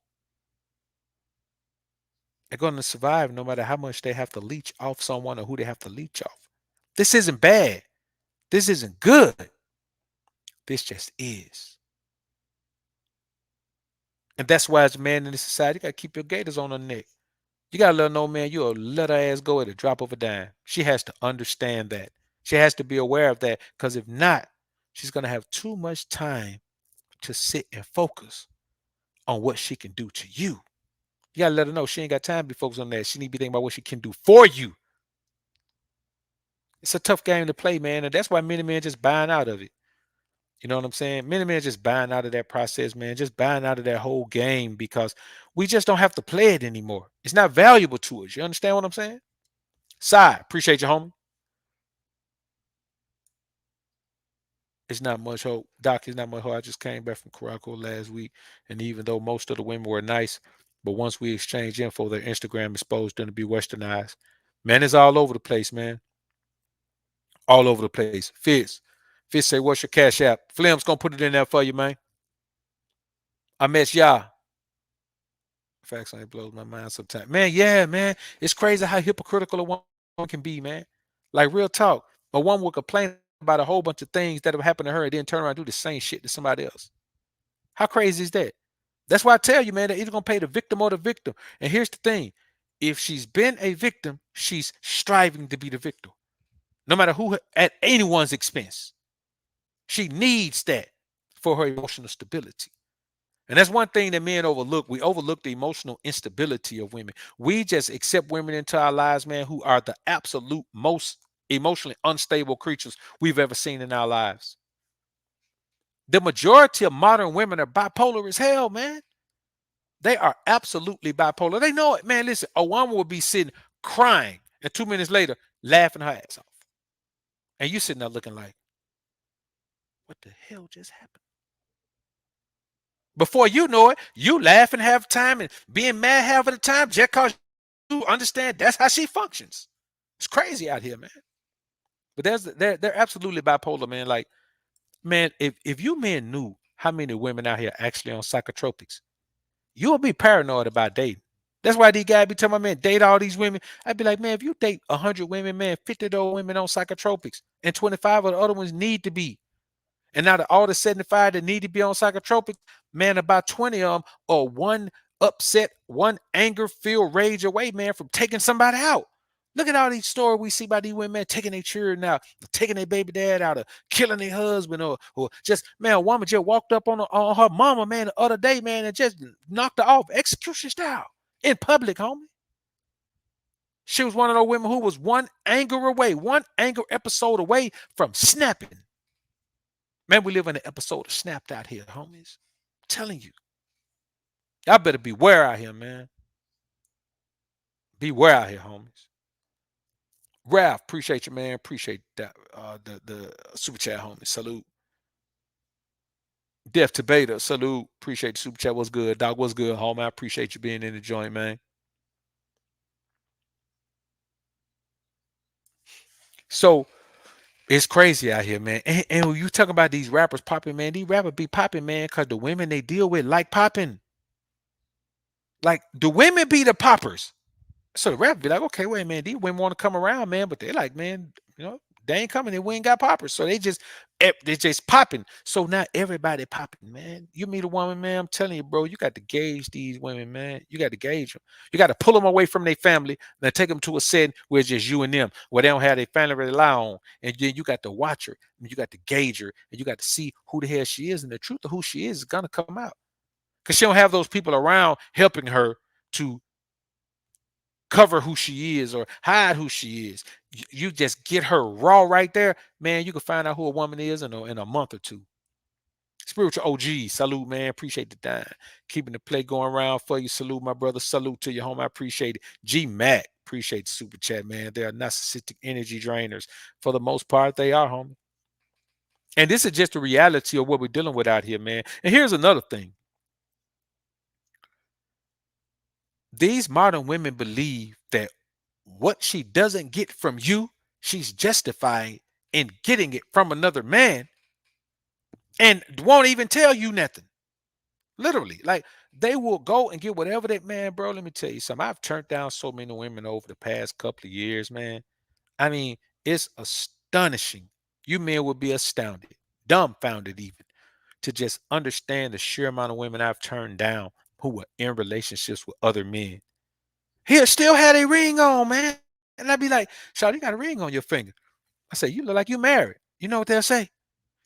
They're going to survive no matter how much they have to leech off someone or who they have to leech off. This isn't bad. This isn't good. This just is. And that's why, as a man in this society, you got to keep your gators on her neck. You got to let her know, man, you'll let her ass go at a drop of a dime. She has to understand that. She has to be aware of that, because if not, she's going to have too much time to sit and focus on what she can do to you. You got to let her know she ain't got time to be focused on that. She need to be thinking about what she can do for you. It's a tough game to play, man. And that's why many men just buying out of it. You know what I'm saying? Many men just buying out of that process, man. Just buying out of that whole game, because we just don't have to play it anymore. It's not valuable to us. You understand what I'm saying? Side, appreciate you, homie. It's not much hope. Doc, it's not much hope. I just came back from Caraco last week, and even though most of the women were nice, but once we exchanged info, their Instagram exposed them to be westernized. Man, it's all over the place, man. All over the place. Fitz say, what's your cash app? Flim's gonna put it in there for you, man. I met y'all. Facts only blows my mind sometimes. Man, yeah, man. It's crazy how hypocritical a woman can be, man. Like, real talk. A woman will complain about a whole bunch of things that have happened to her and then turn around and do the same shit to somebody else. How crazy is that? That's why I tell you, man, that either gonna pay the victim or the victim. And here's the thing: if she's been a victim, she's striving to be the victim, no matter who, at anyone's expense. She needs that for her emotional stability. And that's one thing that men overlook. We overlook the emotional instability of women. We just accept women into our lives, man, who are the absolute most emotionally unstable creatures we've ever seen in our lives. The majority of modern women are bipolar as hell, man. They are absolutely bipolar. They know it, man. Listen, a woman will be sitting crying, and 2 minutes later, laughing her ass off. And you sitting there looking like, what the hell just happened? Before you know it, you laughing half the time and being mad half of the time just because you understand that's how she functions. It's crazy out here, man. But they're absolutely bipolar, man. Like, man, if you men knew how many women out here actually on psychotropics, you would be paranoid about dating. That's why these guys be telling my man, date all these women. I'd be like, man, if you date 100 women, man, 50 of those women on psychotropics, and 25 of the other ones need to be. And out of all the 75 that need to be on psychotropics, man, about 20 of them are one upset, one anger-filled rage away, man, from taking somebody out. Look at all these stories we see about these women, man, taking their children out, taking their baby dad out, or killing their husband, or just, man, a woman just walked up on her mama, man, the other day, man, and just knocked her off, execution style, in public, homie. She was one of those women who was one anger episode away from snapping. Man, we live in an episode of Snapped out here, homies. I'm telling you. Y'all better beware out here, man. Beware out here, homies. Ralph, appreciate you, man. Appreciate that. The super chat, homies. Salute. Death to Beta, salute. Appreciate the super chat. What's good? Dog, what's good, homie? I appreciate you being in the joint, man. So it's crazy out here, man. And when you talk about these rappers popping, man, these rappers be popping, man, because the women they deal with like popping. Like, the women be the poppers. So the rap be like, okay, wait, man, these women want to come around, man, but they're like, man, They ain't coming and we ain't got poppers. So they just popping. So now everybody popping, man. You meet a woman, man, I'm telling you, bro, you got to gauge these women, man. You got to gauge them. You got to pull them away from their family and take them to a setting where it's just you and them, where they don't have their family to rely on. And then you got to watch her, and you got to gauge her, and you got to see who the hell she is. And the truth of who she is gonna come out. Because she don't have those people around helping her to cover who she is or hide who she is. You just get her raw right there, man. You can find out who a woman is in a month or two. Spiritual OG, salute, man. Appreciate the dime. Keeping the play going around for you. Salute, my brother. Salute to your home. I appreciate it. G Mac, appreciate the super chat, man. They are narcissistic energy drainers. For the most part, they are, homie. And this is just the reality of what we're dealing with out here, man. And here's another thing. These modern women believe that what she doesn't get from you, she's justifying in getting it from another man and won't even tell you nothing. Literally, like they will go and get whatever that man, bro. Let me tell you something. I've turned down so many women over the past couple of years, man. I mean, it's astonishing. You men would be astounded, dumbfounded even, to just understand the sheer amount of women I've turned down who were in relationships with other men. He still had a ring on, man. And I'd be like, Shawty, you got a ring on your finger. I say, you look like you married. You know what they'll say?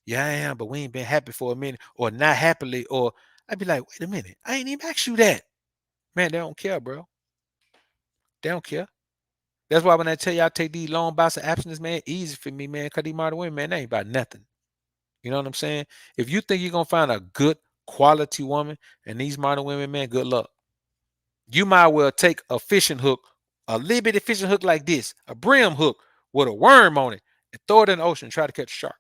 Yeah, I am, but we ain't been happy for a minute, or not happily, or I'd be like, wait a minute, I ain't even asked you that. Man, they don't care, bro. They don't care. That's why when I tell you I take these long bouts of abstinence, man, easy for me, man, because these modern women, man, they ain't about nothing. You know what I'm saying? If you think you're gonna find a good quality woman and these modern women, man, good luck. You might well take a fishing hook, a little bitty fishing hook like this, a brim hook with a worm on it, and throw it in the ocean and try to catch a shark.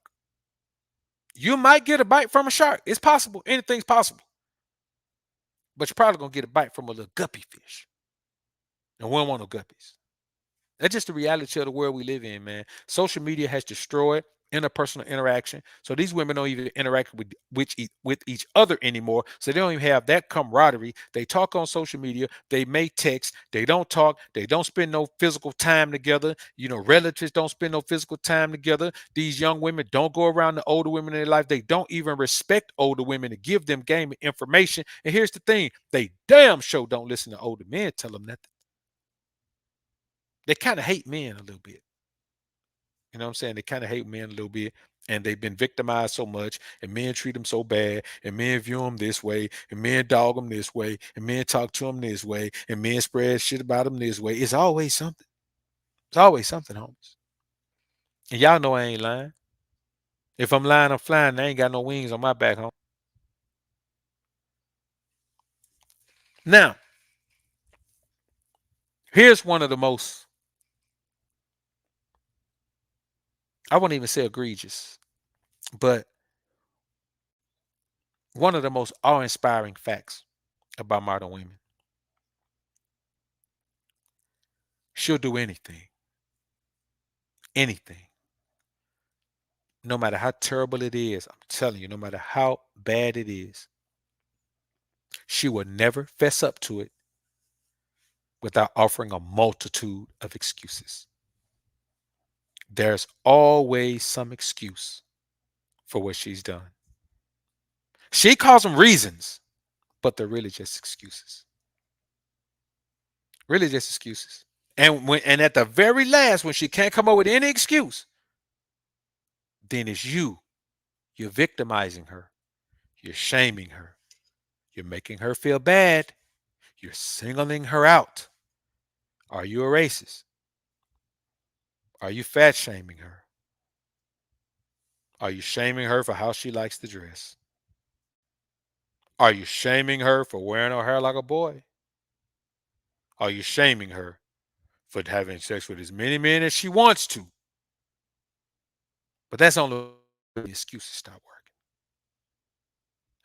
You might get a bite from a shark. It's possible. Anything's possible. But you're probably going to get a bite from a little guppy fish. And we don't want no guppies. That's just the reality of the world we live in, man. Social media has destroyed interpersonal interaction. So these women don't even interact with each other anymore. So they don't even have that camaraderie. They talk on social media. They may text. They don't talk. They don't spend no physical time together. You know, relatives don't spend no physical time together. These young women don't go around the older women in their life. They don't even respect older women to give them game information. And here's the thing. They damn sure don't listen to older men tell them nothing. They kind of hate men a little bit. You know what I'm saying? They kind of hate men a little bit, and they've been victimized so much, and men treat them so bad, and men view them this way, and men dog them this way, and men talk to them this way, and men spread shit about them this way. It's always something. It's always something, homies. And y'all know I ain't lying. If I'm lying, I'm flying. I ain't got no wings on my back, home. Now, here's one of the most, I wouldn't even say egregious, but one of the most awe-inspiring facts about modern women. She'll do anything. Anything. No matter how terrible it is, I'm telling you, no matter how bad it is, she will never fess up to it without offering a multitude of excuses. There's always some excuse for what she's done. She calls them reasons, but they're really just excuses. Really just excuses. And at the very last, when she can't come up with any excuse, then it's you. You're victimizing her. You're shaming her. You're making her feel bad. You're singling her out. Are you a racist? Are you fat shaming her? Are you shaming her for how she likes to dress? Are you shaming her for wearing her hair like a boy? Are you shaming her for having sex with as many men as she wants to? But that's only when the excuses stop working.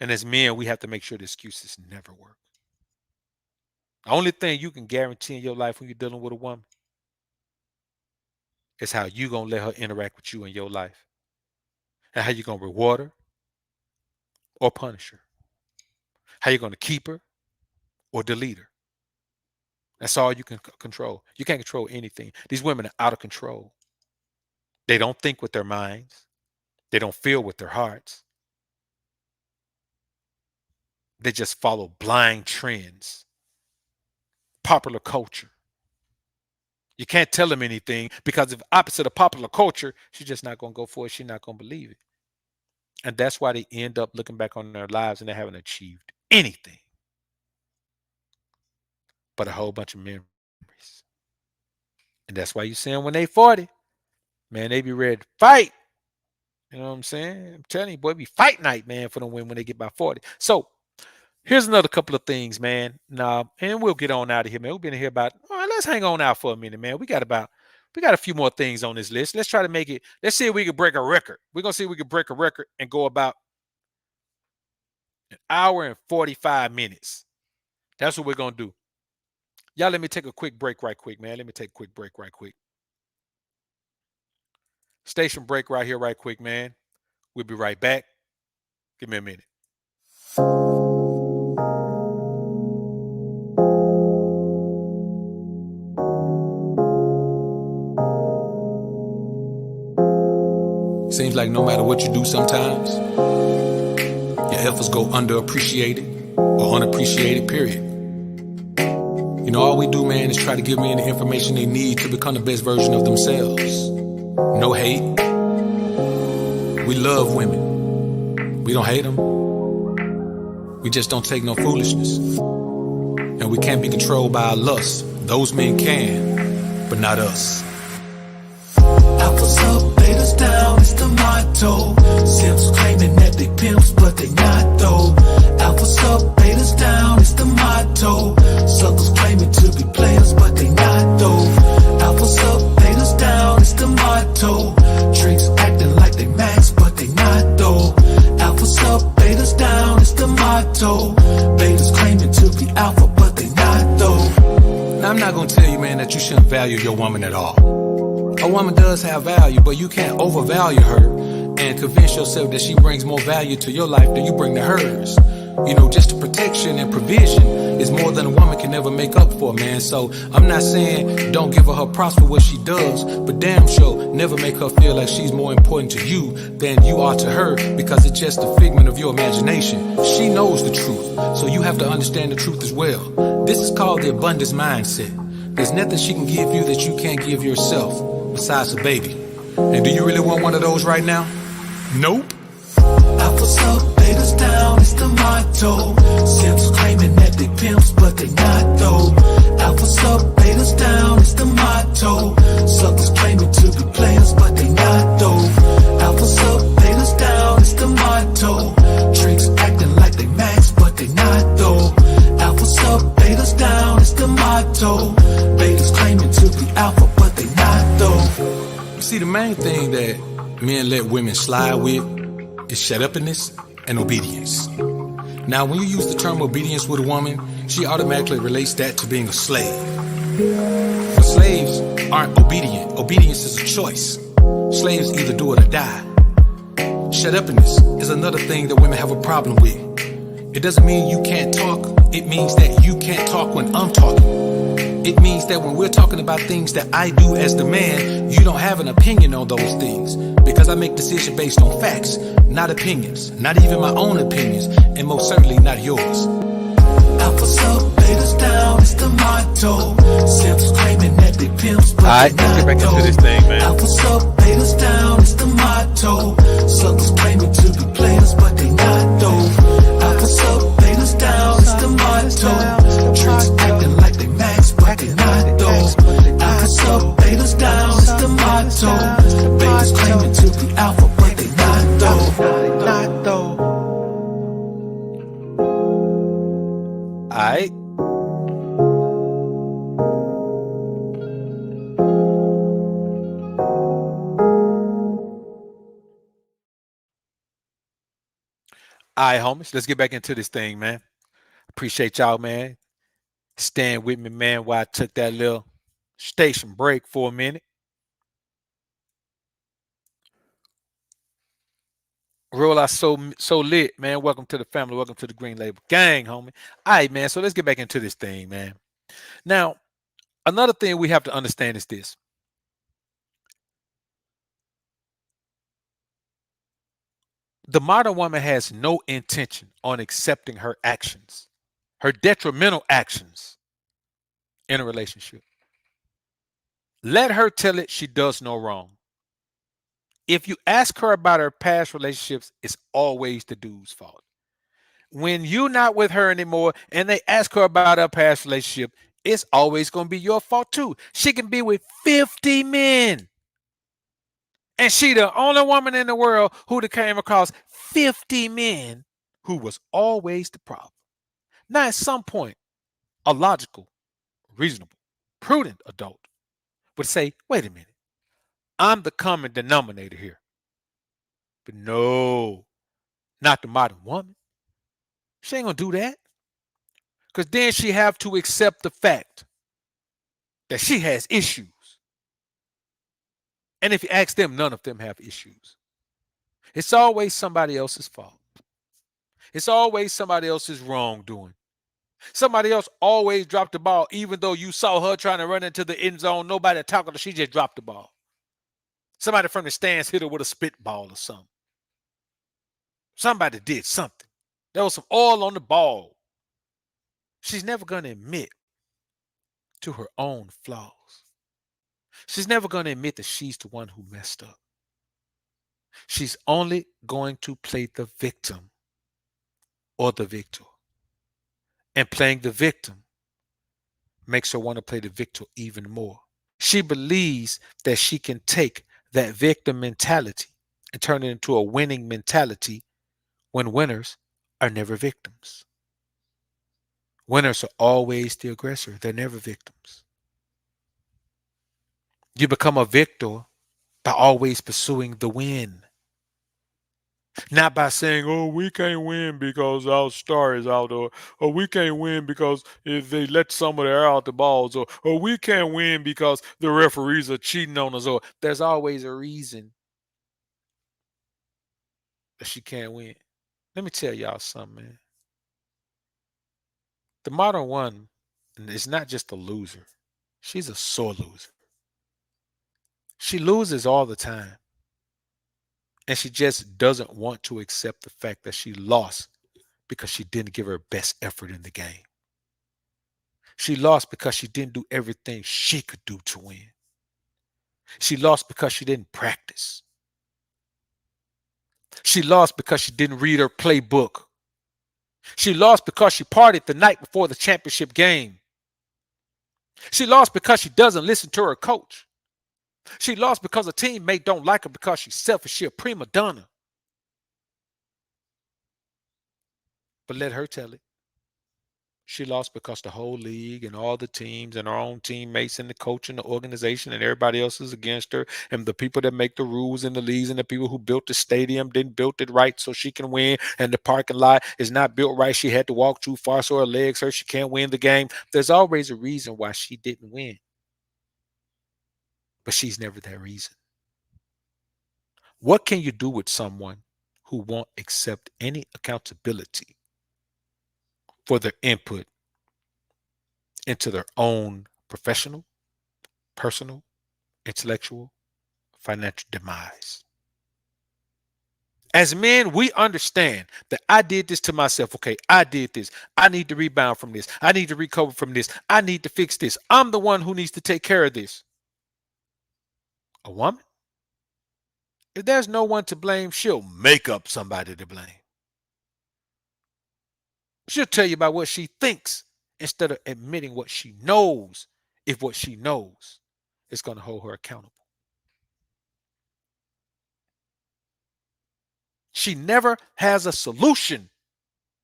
And as men, we have to make sure the excuses never work. The only thing you can guarantee in your life when you're dealing with a woman is how you going to let her interact with you in your life. And how you going to reward her or punish her. How you going to keep her or delete her. That's all you can control. You can't control anything. These women are out of control. They don't think with their minds. They don't feel with their hearts. They just follow blind trends, popular culture. You can't tell them anything because if opposite of popular culture, she's just not going to go for it. She's not going to believe it. And that's why they end up looking back on their lives and they haven't achieved anything but a whole bunch of memories. And that's why you see them when they 40, man, they be ready to fight. You know what I'm saying? I'm telling you, boy, it be fight night, man, for them when they get by 40. So here's another couple of things, man. Now, and we'll get on out of here, man. We've been here about, all right, let's hang on out for a minute, man. We got a few more things on this list. Let's try to make it, let's see if we can break a record. We're going to see if we can break a record and go about an hour and 45 minutes. That's what we're going to do. Y'all, let me take a quick break right quick, man. Let me take a quick break right quick. Station break right here, right quick, man. We'll be right back. Give me a minute. Seems like no matter what you do sometimes, your efforts go underappreciated or unappreciated, period. You know, all we do, man, is try to give men the information they need to become the best version of themselves. No hate. We love women. We don't hate them. We just don't take no foolishness. And we can't be controlled by our lust. Those men can, but not us. Alphas up, betas down, it's the motto. Simps claiming that they pimps, but they not though. Alphas up, betas down, it's the motto. Suckers claiming to be players, but they not though. Alphas up, betas down, it's the motto. Tricks acting like they max, but they not though. Alphas up, betas down, it's the motto. Betas claiming to be alpha, but they not though. Now, I'm not gonna tell you, man, that you shouldn't value your woman at all. A woman does have value, but you can't overvalue her and convince yourself that she brings more value to your life than you bring to hers. You know, just the protection and provision is more than a woman can ever make up for, man. So I'm not saying don't give her props for what she does, but damn sure never make her feel like she's more important to you than you are to her, because it's just a figment of your imagination. She knows the truth, so you have to understand the truth as well. This is called the abundance mindset. There's nothing she can give you that you can't give yourself, besides a baby. And do you really want one of those right now? Nope. Alphas up, betas down, it's the motto. Simps claiming that they pimps, but they not though. Alphas up, betas down, it's the motto. Suckers claiming to be players, but they not though. Alphas up, betas down, it's the motto. Tricks acting like they max, but they not though. Alphas up, betas down, it's the motto. Betas claiming to be alpha, but they not though. See, the main thing that men let women slide with is shut uppiness and obedience. Now, when you use the term obedience with a woman, she automatically relates that to being a slave. But slaves aren't obedient. Obedience is a choice. Slaves either do it or die. Shut uppiness is another thing that women have a problem with. It doesn't mean you can't talk. It means that you can't talk when I'm talking. It means that when we're talking about things that I do as the man, you don't have an opinion on those things, because I make decisions based on facts, not opinions, not even my own opinions, and most certainly not yours. Alphas up, betas down, it's the motto. Simps claiming that they pimps, but All right, they let's get back not into though. this thing, man. Alphas up, betas down, it's the motto. Suckers claiming to be players, but they not though. Alphas up, betas down, it's the motto. Tricks acting like they max, but they not though. Alphas up, betas down, it's the motto. Betas claiming to be alpha, but they not though. Not though. All right. All right, homies. Let's get back into this thing, man. Appreciate y'all, man. Stand with me, man, while I took that little station break for a minute. Roll out so lit, man. Welcome to the family. Welcome to the Green Label Gang, homie. All right, man. So let's get back into this thing, man. Now, another thing we have to understand is this. The modern woman has no intention on accepting her actions, her detrimental actions in a relationship. Let her tell it she does no wrong. If you ask her about her past relationships, it's always the dude's fault. When you're not with her anymore and they ask her about her past relationship, it's always going to be your fault too. She can be with 50 men. And she the only woman in the world who came across 50 men who was always the problem. Now, at some point, a logical, reasonable, prudent adult would say, wait a minute, I'm the common denominator here. But no, not the modern woman. She ain't gonna do that. Because then she have to accept the fact that she has issues. And if you ask them, none of them have issues. It's always somebody else's fault. It's always somebody else's wrongdoing. Somebody else always dropped the ball, even though you saw her trying to run into the end zone. Nobody talking to her. She just dropped the ball. Somebody from the stands hit her with a spitball or something. Somebody did something. There was some oil on the ball. She's never going to admit to her own flaws. She's never going to admit that she's the one who messed up. She's only going to play the victim or the victor. And playing the victim makes her want to play the victor even more. She believes that she can take that victim mentality and turn it into a winning mentality when winners are never victims. Winners are always the aggressor. They're never victims. You become a victor by always pursuing the win. Not by saying, oh, we can't win because our star is out, or we can't win because if they let some of their out the balls, or we can't win because the referees are cheating on us, or there's always a reason that she can't win. Let me tell y'all something, man. The modern one is not just a loser. She's a sore loser. She loses all the time. And she just doesn't want to accept the fact that she lost because she didn't give her best effort in the game. She lost because she didn't do everything she could do to win. She lost because she didn't practice. She lost because she didn't read her playbook. She lost because she partied the night before the championship game. She lost because she doesn't listen to her coach. She lost because a teammate don't like her because she's selfish. She's a prima donna. But let her tell it. She lost because the whole league and all the teams and her own teammates and the coach and the organization and everybody else is against her. And the people that make the rules in the leagues and the people who built the stadium didn't build it right so she can win. And the parking lot is not built right. She had to walk too far so her legs hurt. She can't win the game. There's always a reason why she didn't win. But she's never that reason. What can you do with someone who won't accept any accountability for their input into their own professional, personal, intellectual, financial demise? As men, we understand that I did this to myself. Okay, I did this. I need to rebound from this. I need to recover from this. I need to fix this. I'm the one who needs to take care of this. A woman? If there's no one to blame, she'll make up somebody to blame. She'll tell you about what she thinks instead of admitting what she knows, if what she knows is going to hold her accountable. She never has a solution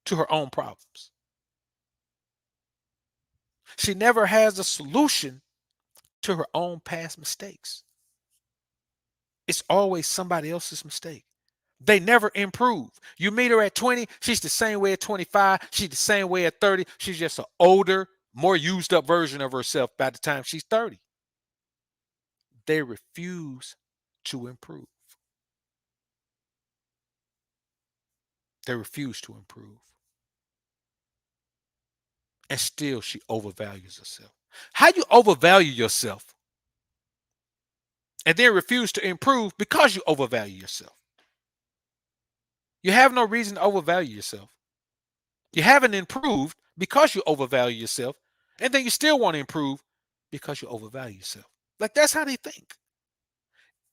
to her own problems. She never has a solution to her own past mistakes. It's always somebody else's mistake. They never improve. You meet her at 20, she's the same way at 25, she's the same way at 30. She's just an older, more used up version of herself by the time she's 30. They refuse to improve. They refuse to improve. And still she overvalues herself. How you overvalue yourself and then refuse to improve because you overvalue yourself? You have no reason to overvalue yourself. You haven't improved because you overvalue yourself, and then you still want to improve because you overvalue yourself. Like that's how they think.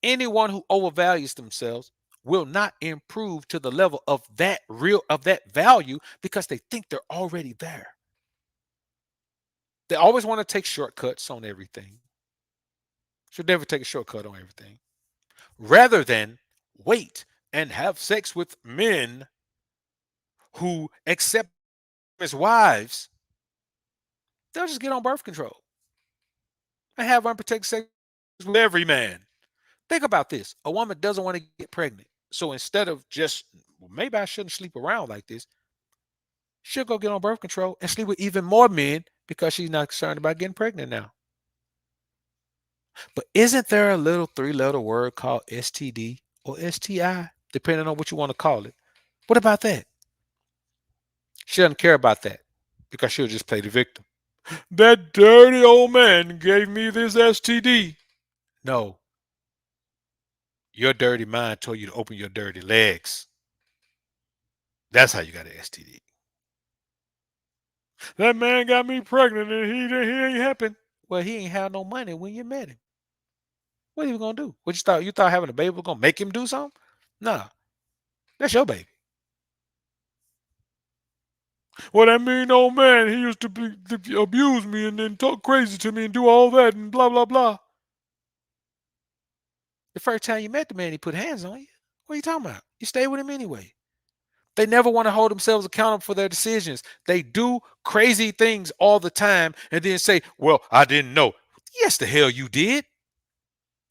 Anyone who overvalues themselves will not improve to the level of that value because they think they're already there. They always want to take shortcuts on everything. Should never take a shortcut on everything. Rather than wait and have sex with men who accept as wives, they'll just get on birth control and have unprotected sex with every man. Think about this. A woman doesn't want to get pregnant. So instead of just, well, maybe I shouldn't sleep around like this, she'll go get on birth control and sleep with even more men because she's not concerned about getting pregnant now. But isn't there a little three-letter word called STD or STI, depending on what you want to call it? What about that? She doesn't care about that because she'll just play the victim. That dirty old man gave me this STD. No, your dirty mind told you to open your dirty legs. That's how you got an STD. That man got me pregnant and he ain't happy. Well, he ain't had no money when you met him. What are you gonna do? What you thought? You thought having a baby was gonna make him do something? Nah, that's your baby. Well, that mean old man, he used to abuse me and then talk crazy to me and do all that and blah blah blah. The first time you met the man, he put hands on you. What are you talking about? You stay with him anyway. They never want to hold themselves accountable for their decisions. They do crazy things all the time and then say, well, I didn't know. Yes, the hell you did.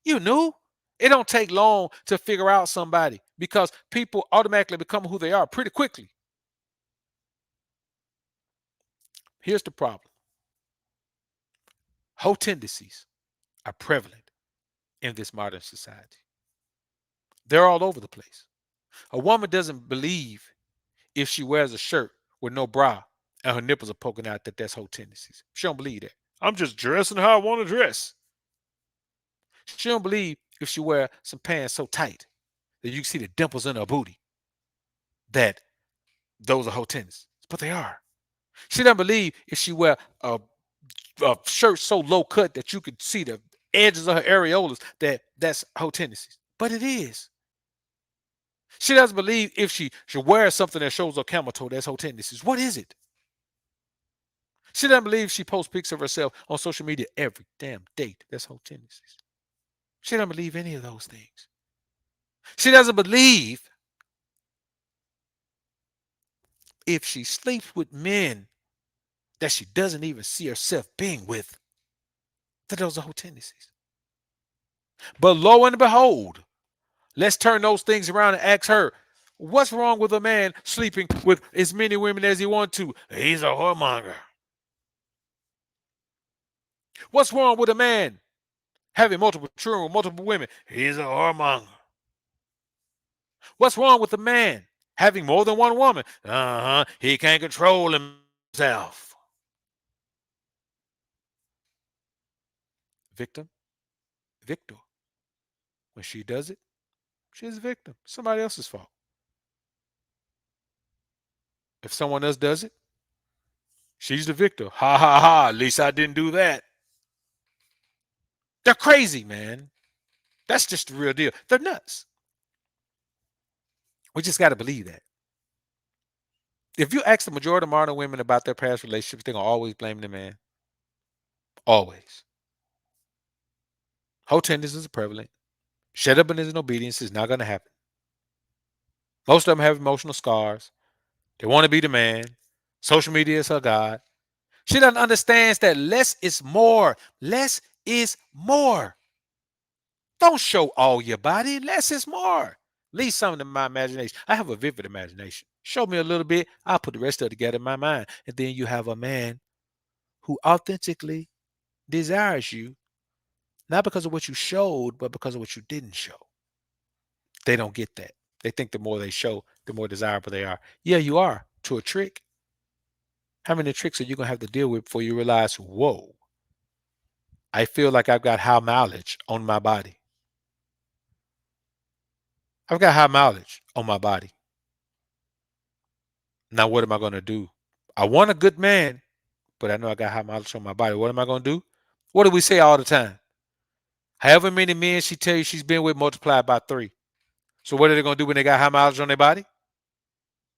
You knew. It don't take long to figure out somebody because people automatically become who they are pretty quickly. Here's the problem. Whole tendencies are prevalent in this modern society. They're all over the place. A woman doesn't believe if she wears a shirt with no bra and her nipples are poking out that that's whole tendencies. She don't believe that. I'm just dressing how I want to dress. She don't believe if she wear some pants so tight that you can see the dimples in her booty that those are whole tendencies. But they are. She doesn't believe if she wear a shirt so low cut that you could see the edges of her areolas that that's whole tendencies. But it is. She doesn't believe if she wears something that shows her camel toe, that's whole tendencies. What is it? She doesn't believe she posts pics of herself on social media every damn date. That's whole tendencies. She doesn't believe any of those things. She doesn't believe if she sleeps with men that she doesn't even see herself being with, that those are whole tendencies. But lo and behold, let's turn those things around and ask her, what's wrong with a man sleeping with as many women as he wants to? He's a whoremonger. What's wrong with a man having multiple children with multiple women? He's a whoremonger. What's wrong with a man having more than one woman? He can't control himself. Victim, victor. When she does it, she's a victim. Somebody else's fault. If someone else does it, she's the victor. Ha ha ha. At least I didn't do that. They're crazy, man. That's just the real deal. They're nuts. We just got to believe that. If you ask the majority of modern women about their past relationships, they're going to always blame the man. Always. Whole tendencies are prevalent. Shut up and obedience is not going to happen. Most of them have emotional scars. They want to be the man. Social media is her God. She doesn't understand that less is more. Less is more. Don't show all your body. Less is more. Leave something to my imagination. I have a vivid imagination. Show me a little bit. I'll put the rest of it together in my mind. And then you have a man who authentically desires you, not because of what you showed, but because of what you didn't show. They don't get that. They think the more they show, the more desirable they are. Yeah, you are to a trick. How many tricks are you going to have to deal with before you realize, whoa, I feel like I've got high mileage on my body. I've got high mileage on my body. Now, what am I going to do? I want a good man, but I know I got high mileage on my body. What am I going to do? What do we say all the time? However many men she tell you she's been with, multiplied by 3. So what are they going to do when they got high mileage on their body?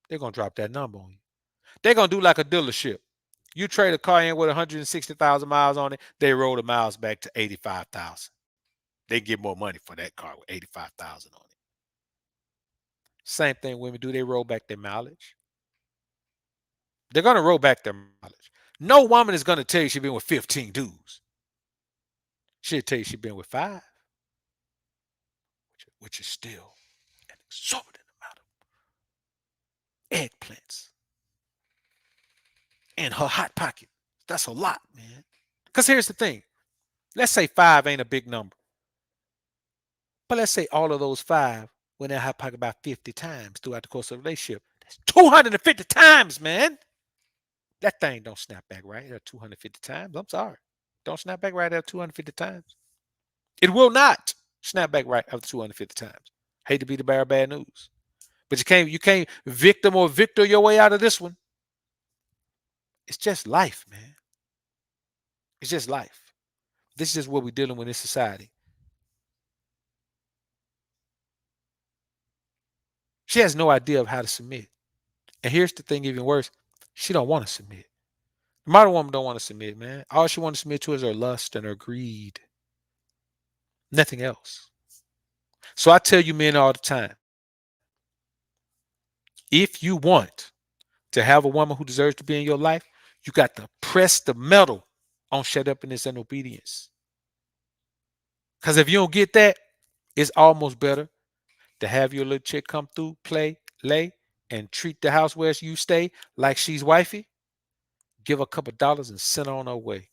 They're going to drop that number on you. They're going to do like a dealership. You trade a car in with 160,000 miles on it, they roll the miles back to 85,000. They get more money for that car with 85,000 on it. Same thing women do. They roll back their mileage. They're going to roll back their mileage. No woman is going to tell you she's been with 15 dudes. She'll tell you she's been with 5, which is still an exorbitant amount of eggplants in her hot pocket. That's a lot, man. Because here's the thing. Let's say 5 ain't a big number. But let's say all of those 5 went in her hot pocket about 50 times throughout the course of the relationship. That's 250 times, man. That thing don't snap back right at 250 times. I'm sorry. Don't snap back right at 250 times. It will not snap back right after 250 times. Hate to be the bearer of bad news. But you can't victim or victor your way out of this one. It's just life, man. It's just life. This is just what we're dealing with in society. She has no idea of how to submit. And here's the thing, even worse, she don't want to submit. The modern woman don't want to submit, man. All she wants to submit to is her lust and her greed. Nothing else. So I tell you men all the time, if you want to have a woman who deserves to be in your life, you got to press the metal on shut upness and obedience. Because if you don't get that, it's almost better to have your little chick come through, play, lay, and treat the house where you stay like she's wifey. Give her a couple dollars and send her on her way.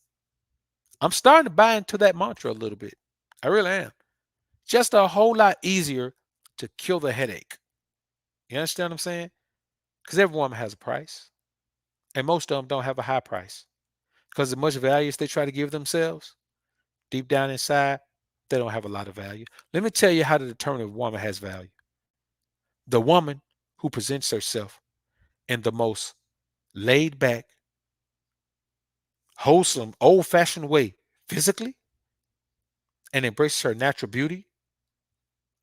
I'm starting to buy into that mantra a little bit. I really am. Just a whole lot easier to kill the headache. You understand what I'm saying? Because every woman has a price. And most of them don't have a high price. Because as much value as they try to give themselves, deep down inside, they don't have a lot of value. Let me tell you how to determine if a woman has value. The woman who presents herself in the most laid back, wholesome, old-fashioned way physically and embraces her natural beauty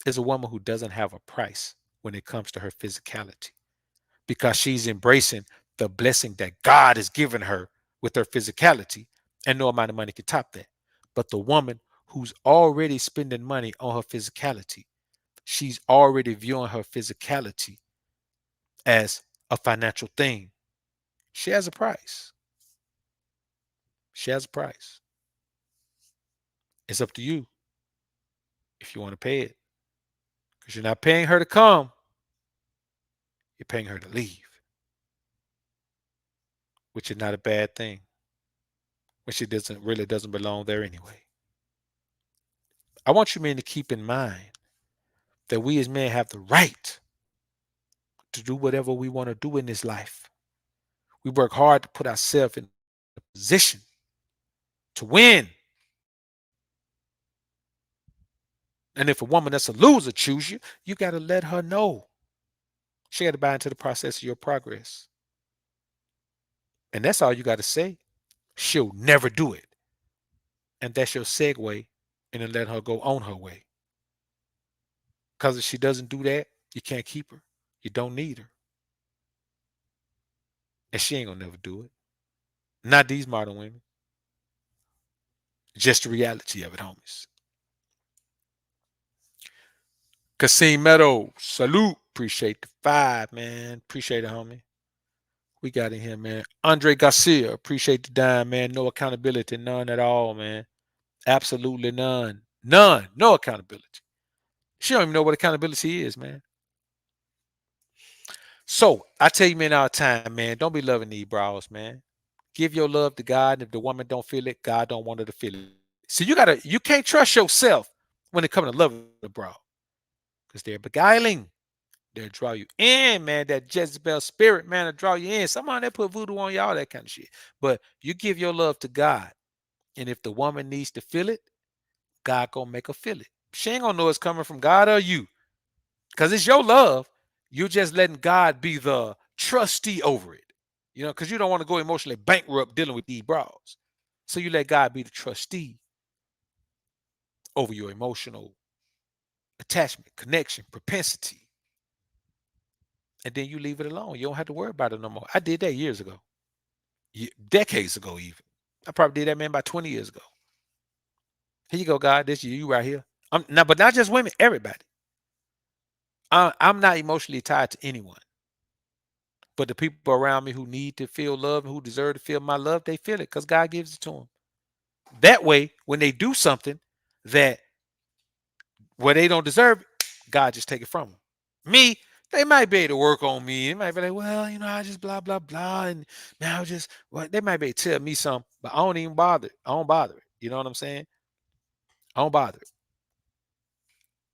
is a woman who doesn't have a price when it comes to her physicality, because she's embracing the blessing that God has given her with her physicality, and no amount of money can top that. But the woman who's already spending money on her physicality, she's already viewing her physicality as a financial thing. She has a price. She has a price. It's up to you if you want to pay it. Because you're not paying her to come, you're paying her to leave, which is not a bad thing, which it doesn't belong there anyway. I want you men to keep in mind that we as men have the right to do whatever we want to do in this life. We work hard to put ourselves in a position to win. And if a woman that's a loser choose you, you got to let her know. She got to buy into the process of your progress. And that's all you got to say. She'll never do it. And that's your segue, and then let her go on her way. Because if she doesn't do that, you can't keep her. You don't need her. And she ain't going to never do it. Not these modern women. Just the reality of it, homies. Kasim Meadows, salute. Appreciate the 5, man. Appreciate it, homie. We got in here, man. Andre Garcia, appreciate the dime, man. No accountability, none at all, man. Absolutely none. None. No accountability. She don't even know what accountability is, man. So I tell you, man, all the time, man, don't be loving these bras, man. Give your love to God. And if the woman don't feel it, God don't want her to feel it. So you can't trust yourself when it comes to loving the bra. Because they're beguiling. They'll draw you in, man. That Jezebel spirit, man, will draw you in. Someone that put voodoo on y'all, that kind of shit. But you give your love to God. And if the woman needs to feel it, God gonna make her feel it. She ain't gonna know it's coming from God or you. Because it's your love. You're just letting God be the trustee over it. Because you don't want to go emotionally bankrupt dealing with these bras. So you let God be the trustee over your emotional attachment, connection, propensity. And then you leave it alone. You don't have to worry about it no more. I did that years ago, decades ago, even. I probably did that, man, about 20 years ago. Here you go, God. This you right here. But not just women, everybody. I'm not emotionally tied to anyone. But the people around me who need to feel love and who deserve to feel my love, they feel it because God gives it to them. That way, when they do something that where they don't deserve it, God just take it from them. Me, they might be able to work on me. It might be like, well, I just blah blah blah, and now just they might be able to tell me something, but I don't even bother. I don't bother it. You know what I'm saying? I don't bother it.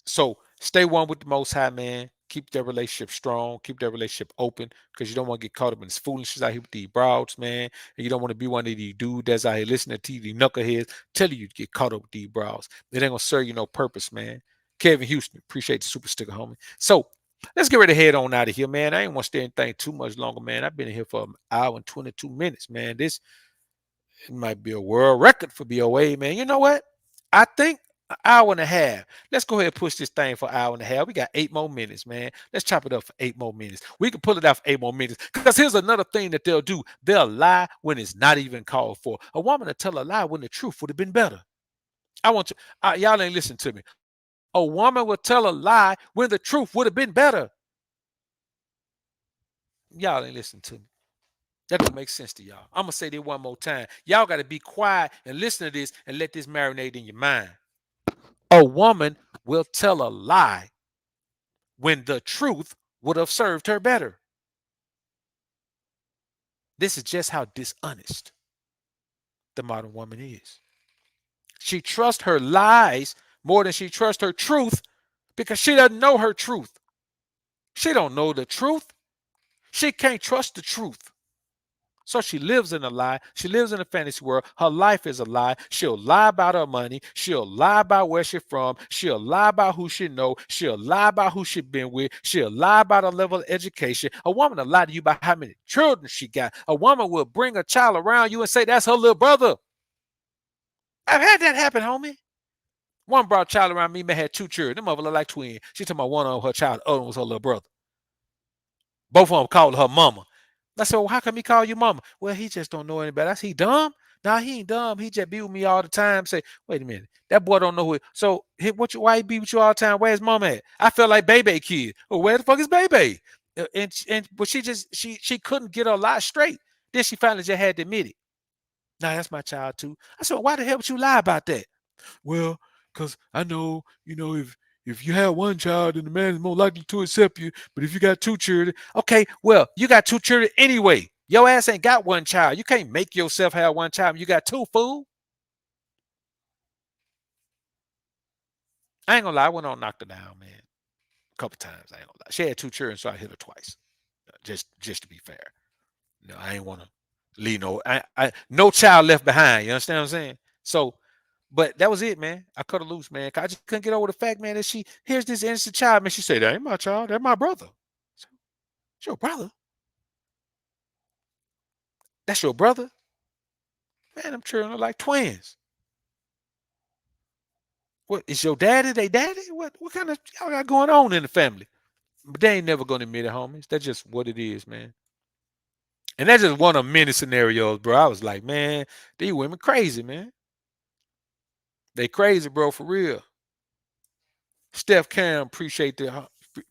So stay one with the Most High, man. Keep that relationship strong. Keep that relationship open because you don't want to get caught up in this foolishness out here with these broads, man. And you don't want to be one of these dudes that's out here listening to these knuckleheads telling you to get caught up with these broads. It ain't gonna serve you no purpose, man. Kevin Houston, appreciate the super sticker, homie. So let's get ready to head on out of here, man. I ain't want to stay anything too much longer, man. I've been in here for an hour and 22 minutes, man. This it might be a world record for BOA, man. You know what? I think an hour and a half. Let's go ahead and push this thing for an hour and a half. We got 8 more minutes, man. Let's chop it up for 8 more minutes. We can pull it out for 8 more minutes. Because here's another thing that they'll do. They'll lie when it's not even called for. A woman will tell a lie when the truth would have been better. I want you, y'all ain't listen to me. A woman will tell a lie when the truth would have been better. Y'all ain't listen to me. That don't make sense to y'all. I'm going to say that one more time. Y'all got to be quiet and listen to this and let this marinate in your mind. A woman will tell a lie when the truth would have served her better. This is just how dishonest the modern woman is. She trusts her lies more than she trusts her truth because she doesn't know her truth. She don't know the truth. She can't trust the truth. So she lives in a lie. She lives in a fantasy world. Her life is a lie. She'll lie about her money. She'll lie about where she's from. She'll lie about who she know. She'll lie about who she been with. She'll lie about her level of education. A woman will lie to you about how many children she got. A woman will bring a child around you and say that's her little brother. I've had that happen, homie. One brought a child around me, may had 2 children. Them mother look like twins. She told me one of her child, the other one was her little brother. Both of them called her mama. I said, well, how come he call you mama? Well, he just don't know any better. I said, he dumb? Nah, he ain't dumb. He just be with me all the time. Say, wait a minute. That boy don't know who. So why he be with you all the time? Where's mama at? I felt like baby kid. Well, where the fuck is baby? But she couldn't get her lie straight. Then she finally just had to admit it. Nah, that's my child too. I said, well, why the hell would you lie about that? Well, because I know, if you have one child, then the man is more likely to accept you. But if you got 2 children, okay, well, you got 2 children anyway. Your ass ain't got one child. You can't make yourself have one child. You got 2, fool. I ain't gonna lie. I went on knocked her down, man. A couple times. I ain't gonna lie. She had 2 children, so I hit her twice. Just to be fair. I ain't want to leave no child left behind. You understand what I'm saying? So, but that was it, man. I cut her loose, man. I just couldn't get over the fact, man, that here's this innocent child, man. She said, that ain't my child. That's my brother. It's your brother? That's your brother? Man, them children are like twins. What, is your daddy they daddy? What kind of y'all got going on in the family? But they ain't never gonna admit it, homies. That's just what it is, man. And that's just one of many scenarios, bro. I was like, man, these women crazy, man. They crazy, bro, for real. Steph Cam, appreciate the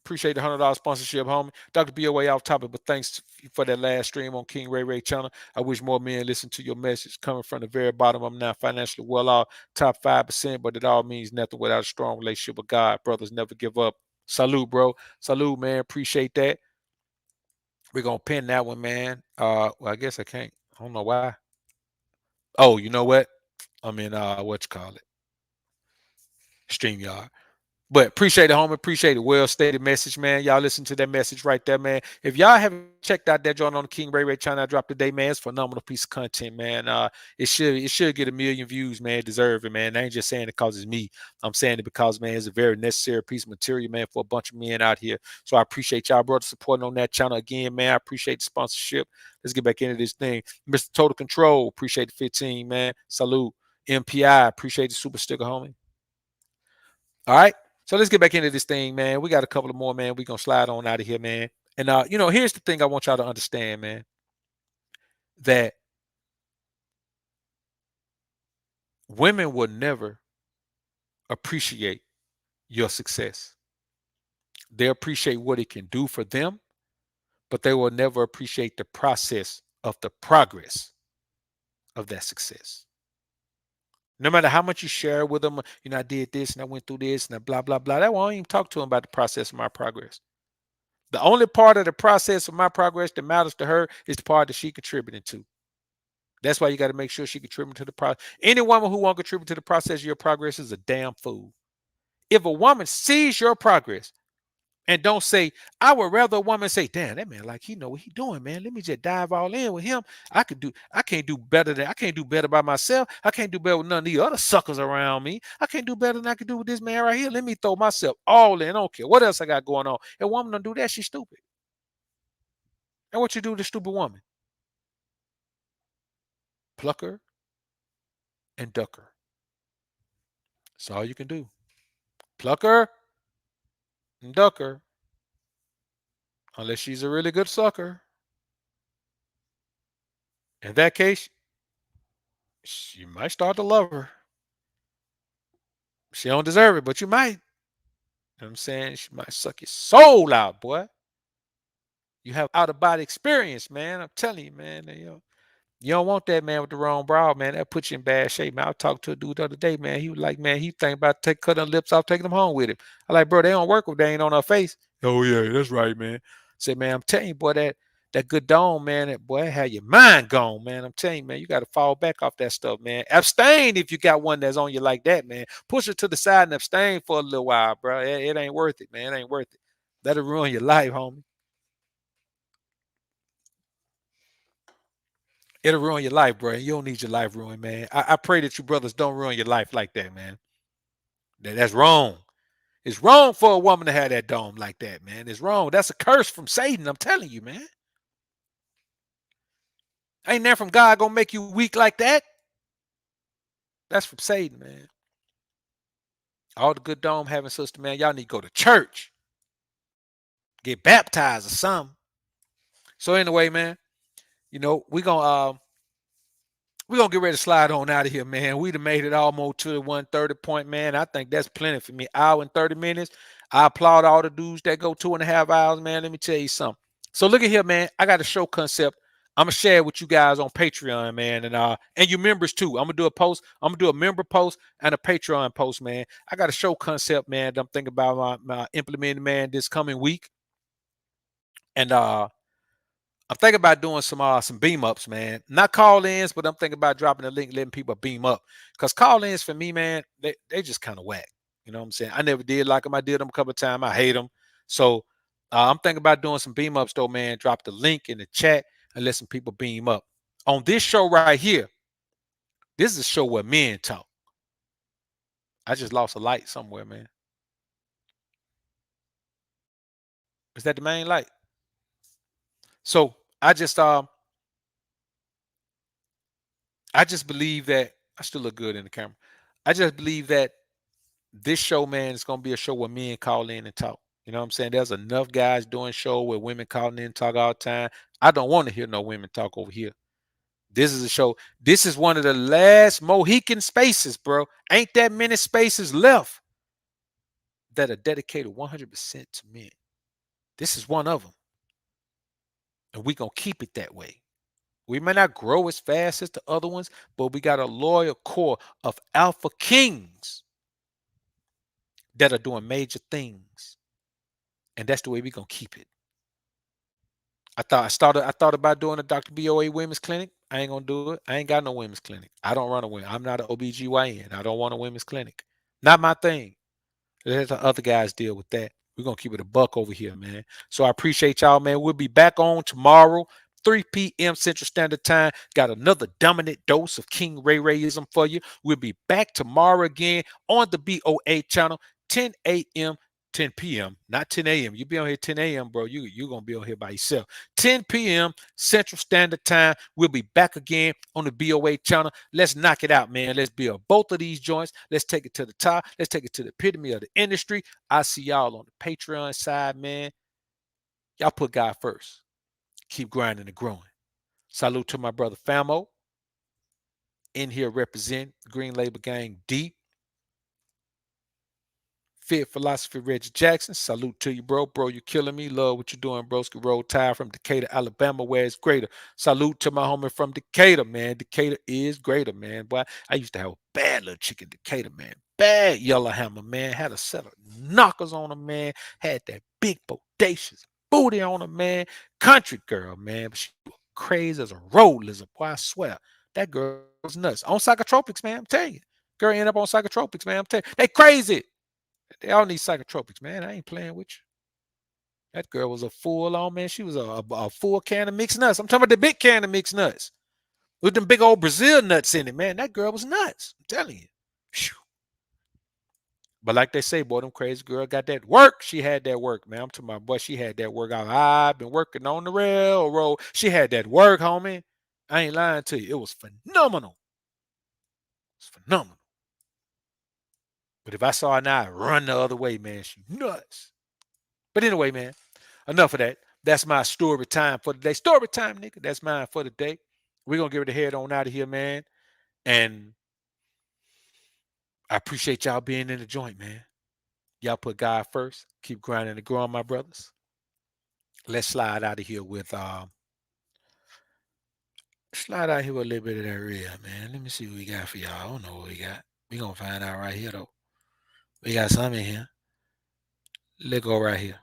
$100 sponsorship, homie. Dr. B way off topic, but thanks for that last stream on King Ray Ray channel. I wish more men listen to your message coming from the very bottom. I'm not financially well off, top 5%, but it all means nothing without a strong relationship with God. Brothers never give up. Salute, bro. Salute, man. Appreciate that. We're gonna pin that one, man. Well, I guess I can't. I don't know why. Oh, you know what? I'm in what you call it? StreamYard. But appreciate it, homie. Appreciate it. Well stated message, man. Y'all listen to that message right there, man. If y'all haven't checked out that joint on the King Ray channel I dropped today, man, it's a phenomenal piece of content, man. It should get 1 million views, man. Deserve it, man. I ain't just saying it because it's me. I'm saying it because, man, it's a very necessary piece of material, man, for a bunch of men out here. So I appreciate y'all, brother, supporting on that channel again, man. I appreciate the sponsorship. Let's get back into this thing. Mr. Total Control, appreciate the 15, man. Salute. MPI, appreciate the super sticker, homie. All right. So let's get back into this thing, man. We got a couple of more, man. We're gonna slide on out of here, man. And here's the thing I want y'all to understand, man. That women will never appreciate your success. They appreciate what it can do for them, but they will never appreciate the process of the progress of that success. No matter how much you share with them, I did this and I went through this and I blah, blah, blah. That won't even talk to them about the process of my progress. The only part of the process of my progress that matters to her is the part that she contributing to. That's why you got to make sure she contributes to the process. Any woman who won't contribute to the process of your progress is a damn fool. If a woman sees your progress and don't say, I would rather a woman say, damn, that man, like, he know what he doing, man. Let me just dive all in with him. I can't do better by myself. I can't do better with none of the other suckers around me. I can't do better than I can do with this man right here. Let me throw myself all in. I don't care what else I got going on. If a woman don't do that, she's stupid. And what you do to the stupid woman? Pluck her and duck her. That's all you can do. Pluck her and duck her. Unless she's a really good sucker. In that case, you might start to love her. She don't deserve it, but you might. You know what I'm saying? She might suck your soul out, boy. You have out of body experience, man. I'm telling you, man. You don't want that man with the wrong brow, man. That puts you in bad shape, man. I was talking to a dude the other day, man. He was like, man, he think about cutting her lips off, taking them home with him. I like, bro, they don't work if they ain't on her face. Oh yeah, that's right, man. I said, man, I'm telling you, boy, that good dome, man, that boy had your mind gone, man. I'm telling you, man, you got to fall back off that stuff, man. Abstain if you got one that's on you like that, man. Push it to the side and abstain for a little while, bro. It ain't worth it, man. It ain't worth it. That'll ruin your life, homie. It'll ruin your life, bro. You don't need your life ruined, man. I pray that you brothers don't ruin your life like that, man. That's wrong. It's wrong for a woman to have that dome like that, man. It's wrong. That's a curse from Satan. I'm telling you, man. Ain't that from God gonna make you weak like that? That's from Satan, man. All the good dome having sister, man. Y'all need to go to church, get baptized or something. So anyway, man, we're gonna get ready to slide on out of here, man. We'd have made it almost to the 130 point, man. I think that's plenty for me. Hour and 30 minutes. I applaud all the dudes that go 2.5 hours, man. Let me tell you something. So look at here, man. I got a show concept. I'm gonna share it with you guys on Patreon, man, and you members too. I'm gonna do a post. I'm gonna do a member post and a Patreon post, man. I got a show concept, man, that I'm thinking about my implementing, man, this coming week. And I'm thinking about doing some beam ups, man. Not call ins, but I'm thinking about dropping a link, letting people beam up. Cause call ins for me, man, they just kind of whack. You know what I'm saying? I never did like them. I did them a couple of times. I hate them. So I'm thinking about doing some beam ups though, man. Drop the link in the chat and let some people beam up. On this show right here, this is a show where men talk. I just lost a light somewhere, man. Is that the main light? So I just believe that I still look good in the camera. I just believe that this show, man, is gonna be a show where men call in and talk. You know what I'm saying? There's enough guys doing show where women calling in and talk all the time. I don't want to hear no women talk over here. This is a show. This is one of the last Mohican spaces, bro. Ain't that many spaces left that are dedicated 100% to men. This is one of them. And we're going to keep it that way. We may not grow as fast as the other ones, but we got a loyal core of alpha kings that are doing major things. And that's the way we're going to keep it. I thought about doing a Dr. BOA women's clinic. I ain't going to do it. I ain't got no women's clinic. I don't run a women. I'm not an OBGYN. I don't want a women's clinic. Not my thing. Let the other guys deal with that. We're going to keep it a buck over here, man. So I appreciate y'all, man. We'll be back on tomorrow, 3 p.m. Central Standard Time. Got another dominant dose of King Ray Rayism for you. We'll be back tomorrow again on the BOA channel, 10 a.m., 10 p.m., not 10 a.m. You be on here 10 a.m., bro. You're going to be on here by yourself. 10 p.m. Central Standard Time. We'll be back again on the BOA channel. Let's knock it out, man. Let's build both of these joints. Let's take it to the top. Let's take it to the epitome of the industry. I see y'all on the Patreon side, man. Y'all put God first. Keep grinding and growing. Salute to my brother Famo. In here represent Green Label Gang Deep. Fit Philosophy, Reggie Jackson. Salute to you, bro. Bro, you killing me. Love what you're doing, broski. Roll Tide from Decatur, Alabama, where it's greater. Salute to my homie from Decatur, man. Decatur is greater, man. Boy, I used to have a bad little chick in Decatur, man. Bad Yellowhammer, man. Had a set of knockers on her, man. Had that big, bodacious booty on her, man. Country girl, man. But she was crazy as a road lizard, boy. I swear. That girl was nuts. On psychotropics, man. I'm telling you. Girl ended up on psychotropics, man. I'm telling you. They crazy. They all need psychotropics, man. I ain't playing with you. That girl was a full on, man. She was a full can of mixed nuts. I'm talking about the big can of mixed nuts with them big old Brazil nuts in it, man. That girl was nuts. I'm telling you. Whew. But like they say, boy, them crazy girl got that work. She had that work, man. I'm talking about, boy, she had that work. I've been working on the railroad. She had that work, homie. I ain't lying to you. It was phenomenal. It's phenomenal. But if I saw her now, I'd run the other way, man. She nuts. But anyway, man, enough of that. That's my story time for the day. Story time, nigga. That's mine for the day. We're going to get ready to head on out of here, man. And I appreciate y'all being in the joint, man. Y'all put God first. Keep grinding and growing, my brothers. Let's slide out of here with a little bit of that real, man. Let me see what we got for y'all. I don't know what we got. We're going to find out right here, though. We got some in here. Let's go right here.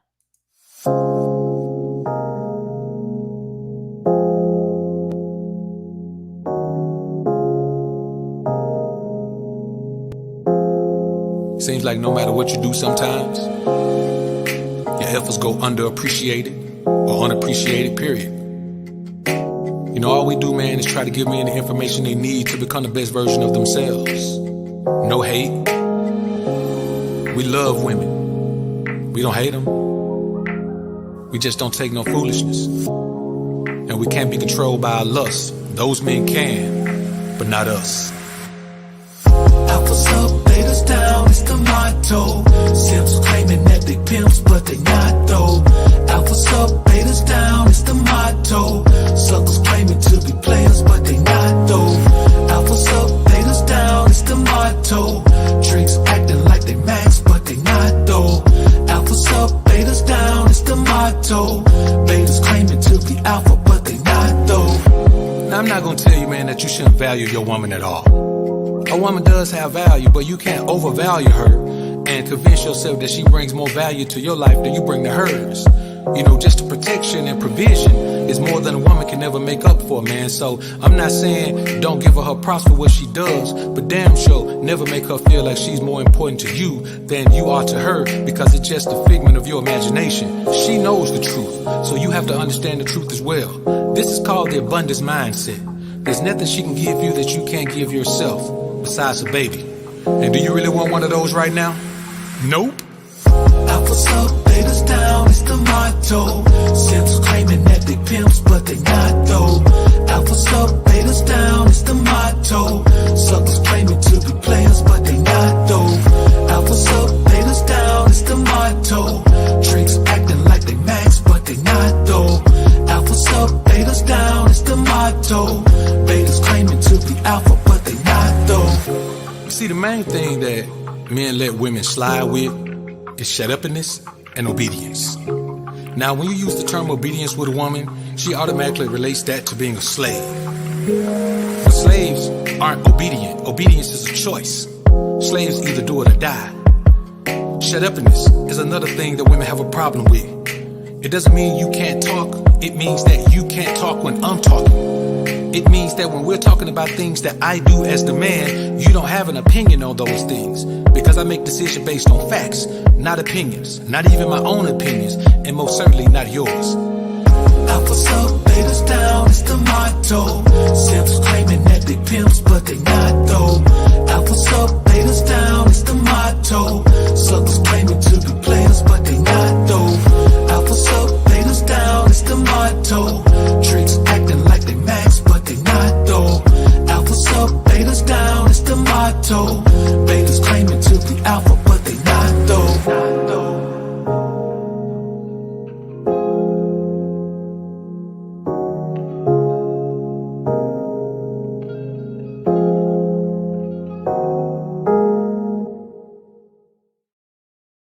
Seems like no matter what you do sometimes, your efforts go underappreciated or unappreciated, period. You know, all we do, man, is try to give men the information they need to become the best version of themselves. No hate. We love women. We don't hate them. We just don't take no foolishness. And we can't be controlled by our lust. Those men can, but not us. Alphas up, betas down, it's the motto. Simps claiming that they pimps, but they not though. Alphas up, betas down, it's the motto. Suckers claiming to be players, but they not though. Alphas up, betas down, it's the motto. Tricks acting like they max, but they not though. Alphas up, betas down, it's the motto. Betas claiming to be alpha, but they not though. Now, I'm not gonna tell you, man, that you shouldn't value your woman at all. A woman does have value, but you can't overvalue her and convince yourself that she brings more value to your life than you bring to hers. You know, just the protection and provision is more than a woman can ever make up for, man. So I'm not saying don't give her props for what she does, but damn sure never make her feel like she's more important to you than you are to her, because it's just a figment of your imagination. She knows the truth, so you have to understand the truth as well. This is called the abundance mindset. There's nothing she can give you that you can't give yourself, besides a baby. And do you really want one of those right now? Nope. Alphas up, betas down, it's the motto. Simps claiming that they pimps, but they not though. Alphas up, betas down, it's the motto. Suckers claiming to be players, but they not though. Alphas up, betas down, it's the motto. Tricks acting like they max, but they not though. Alphas up, betas down, it's the motto. Betas claiming to be alpha, but they not though. See, the main thing that men let women slide with is shut uppiness and obedience. Now, when you use the term obedience with a woman, she automatically relates that to being a slave. But slaves aren't obedient. Obedience is a choice. Slaves either do it or die. Shut uppiness is another thing that women have a problem with. It doesn't mean you can't talk. It means that you can't talk when I'm talking. It means that when we're talking about things that I do as the man, you don't have an opinion on those things. Because I make decisions based on facts, not opinions. Not even my own opinions, and most certainly not yours. Alphas up, betas down, it's the motto. Simps claiming that they pimps, but they not though. Alphas up, betas down, it's the motto. Suckers claiming to be players, but they not though. Alphas up, betas down, it's the motto. Tricks acting like they max, but they not though. Alphas up, betas down, it's the motto. Betas claiming to be alpha,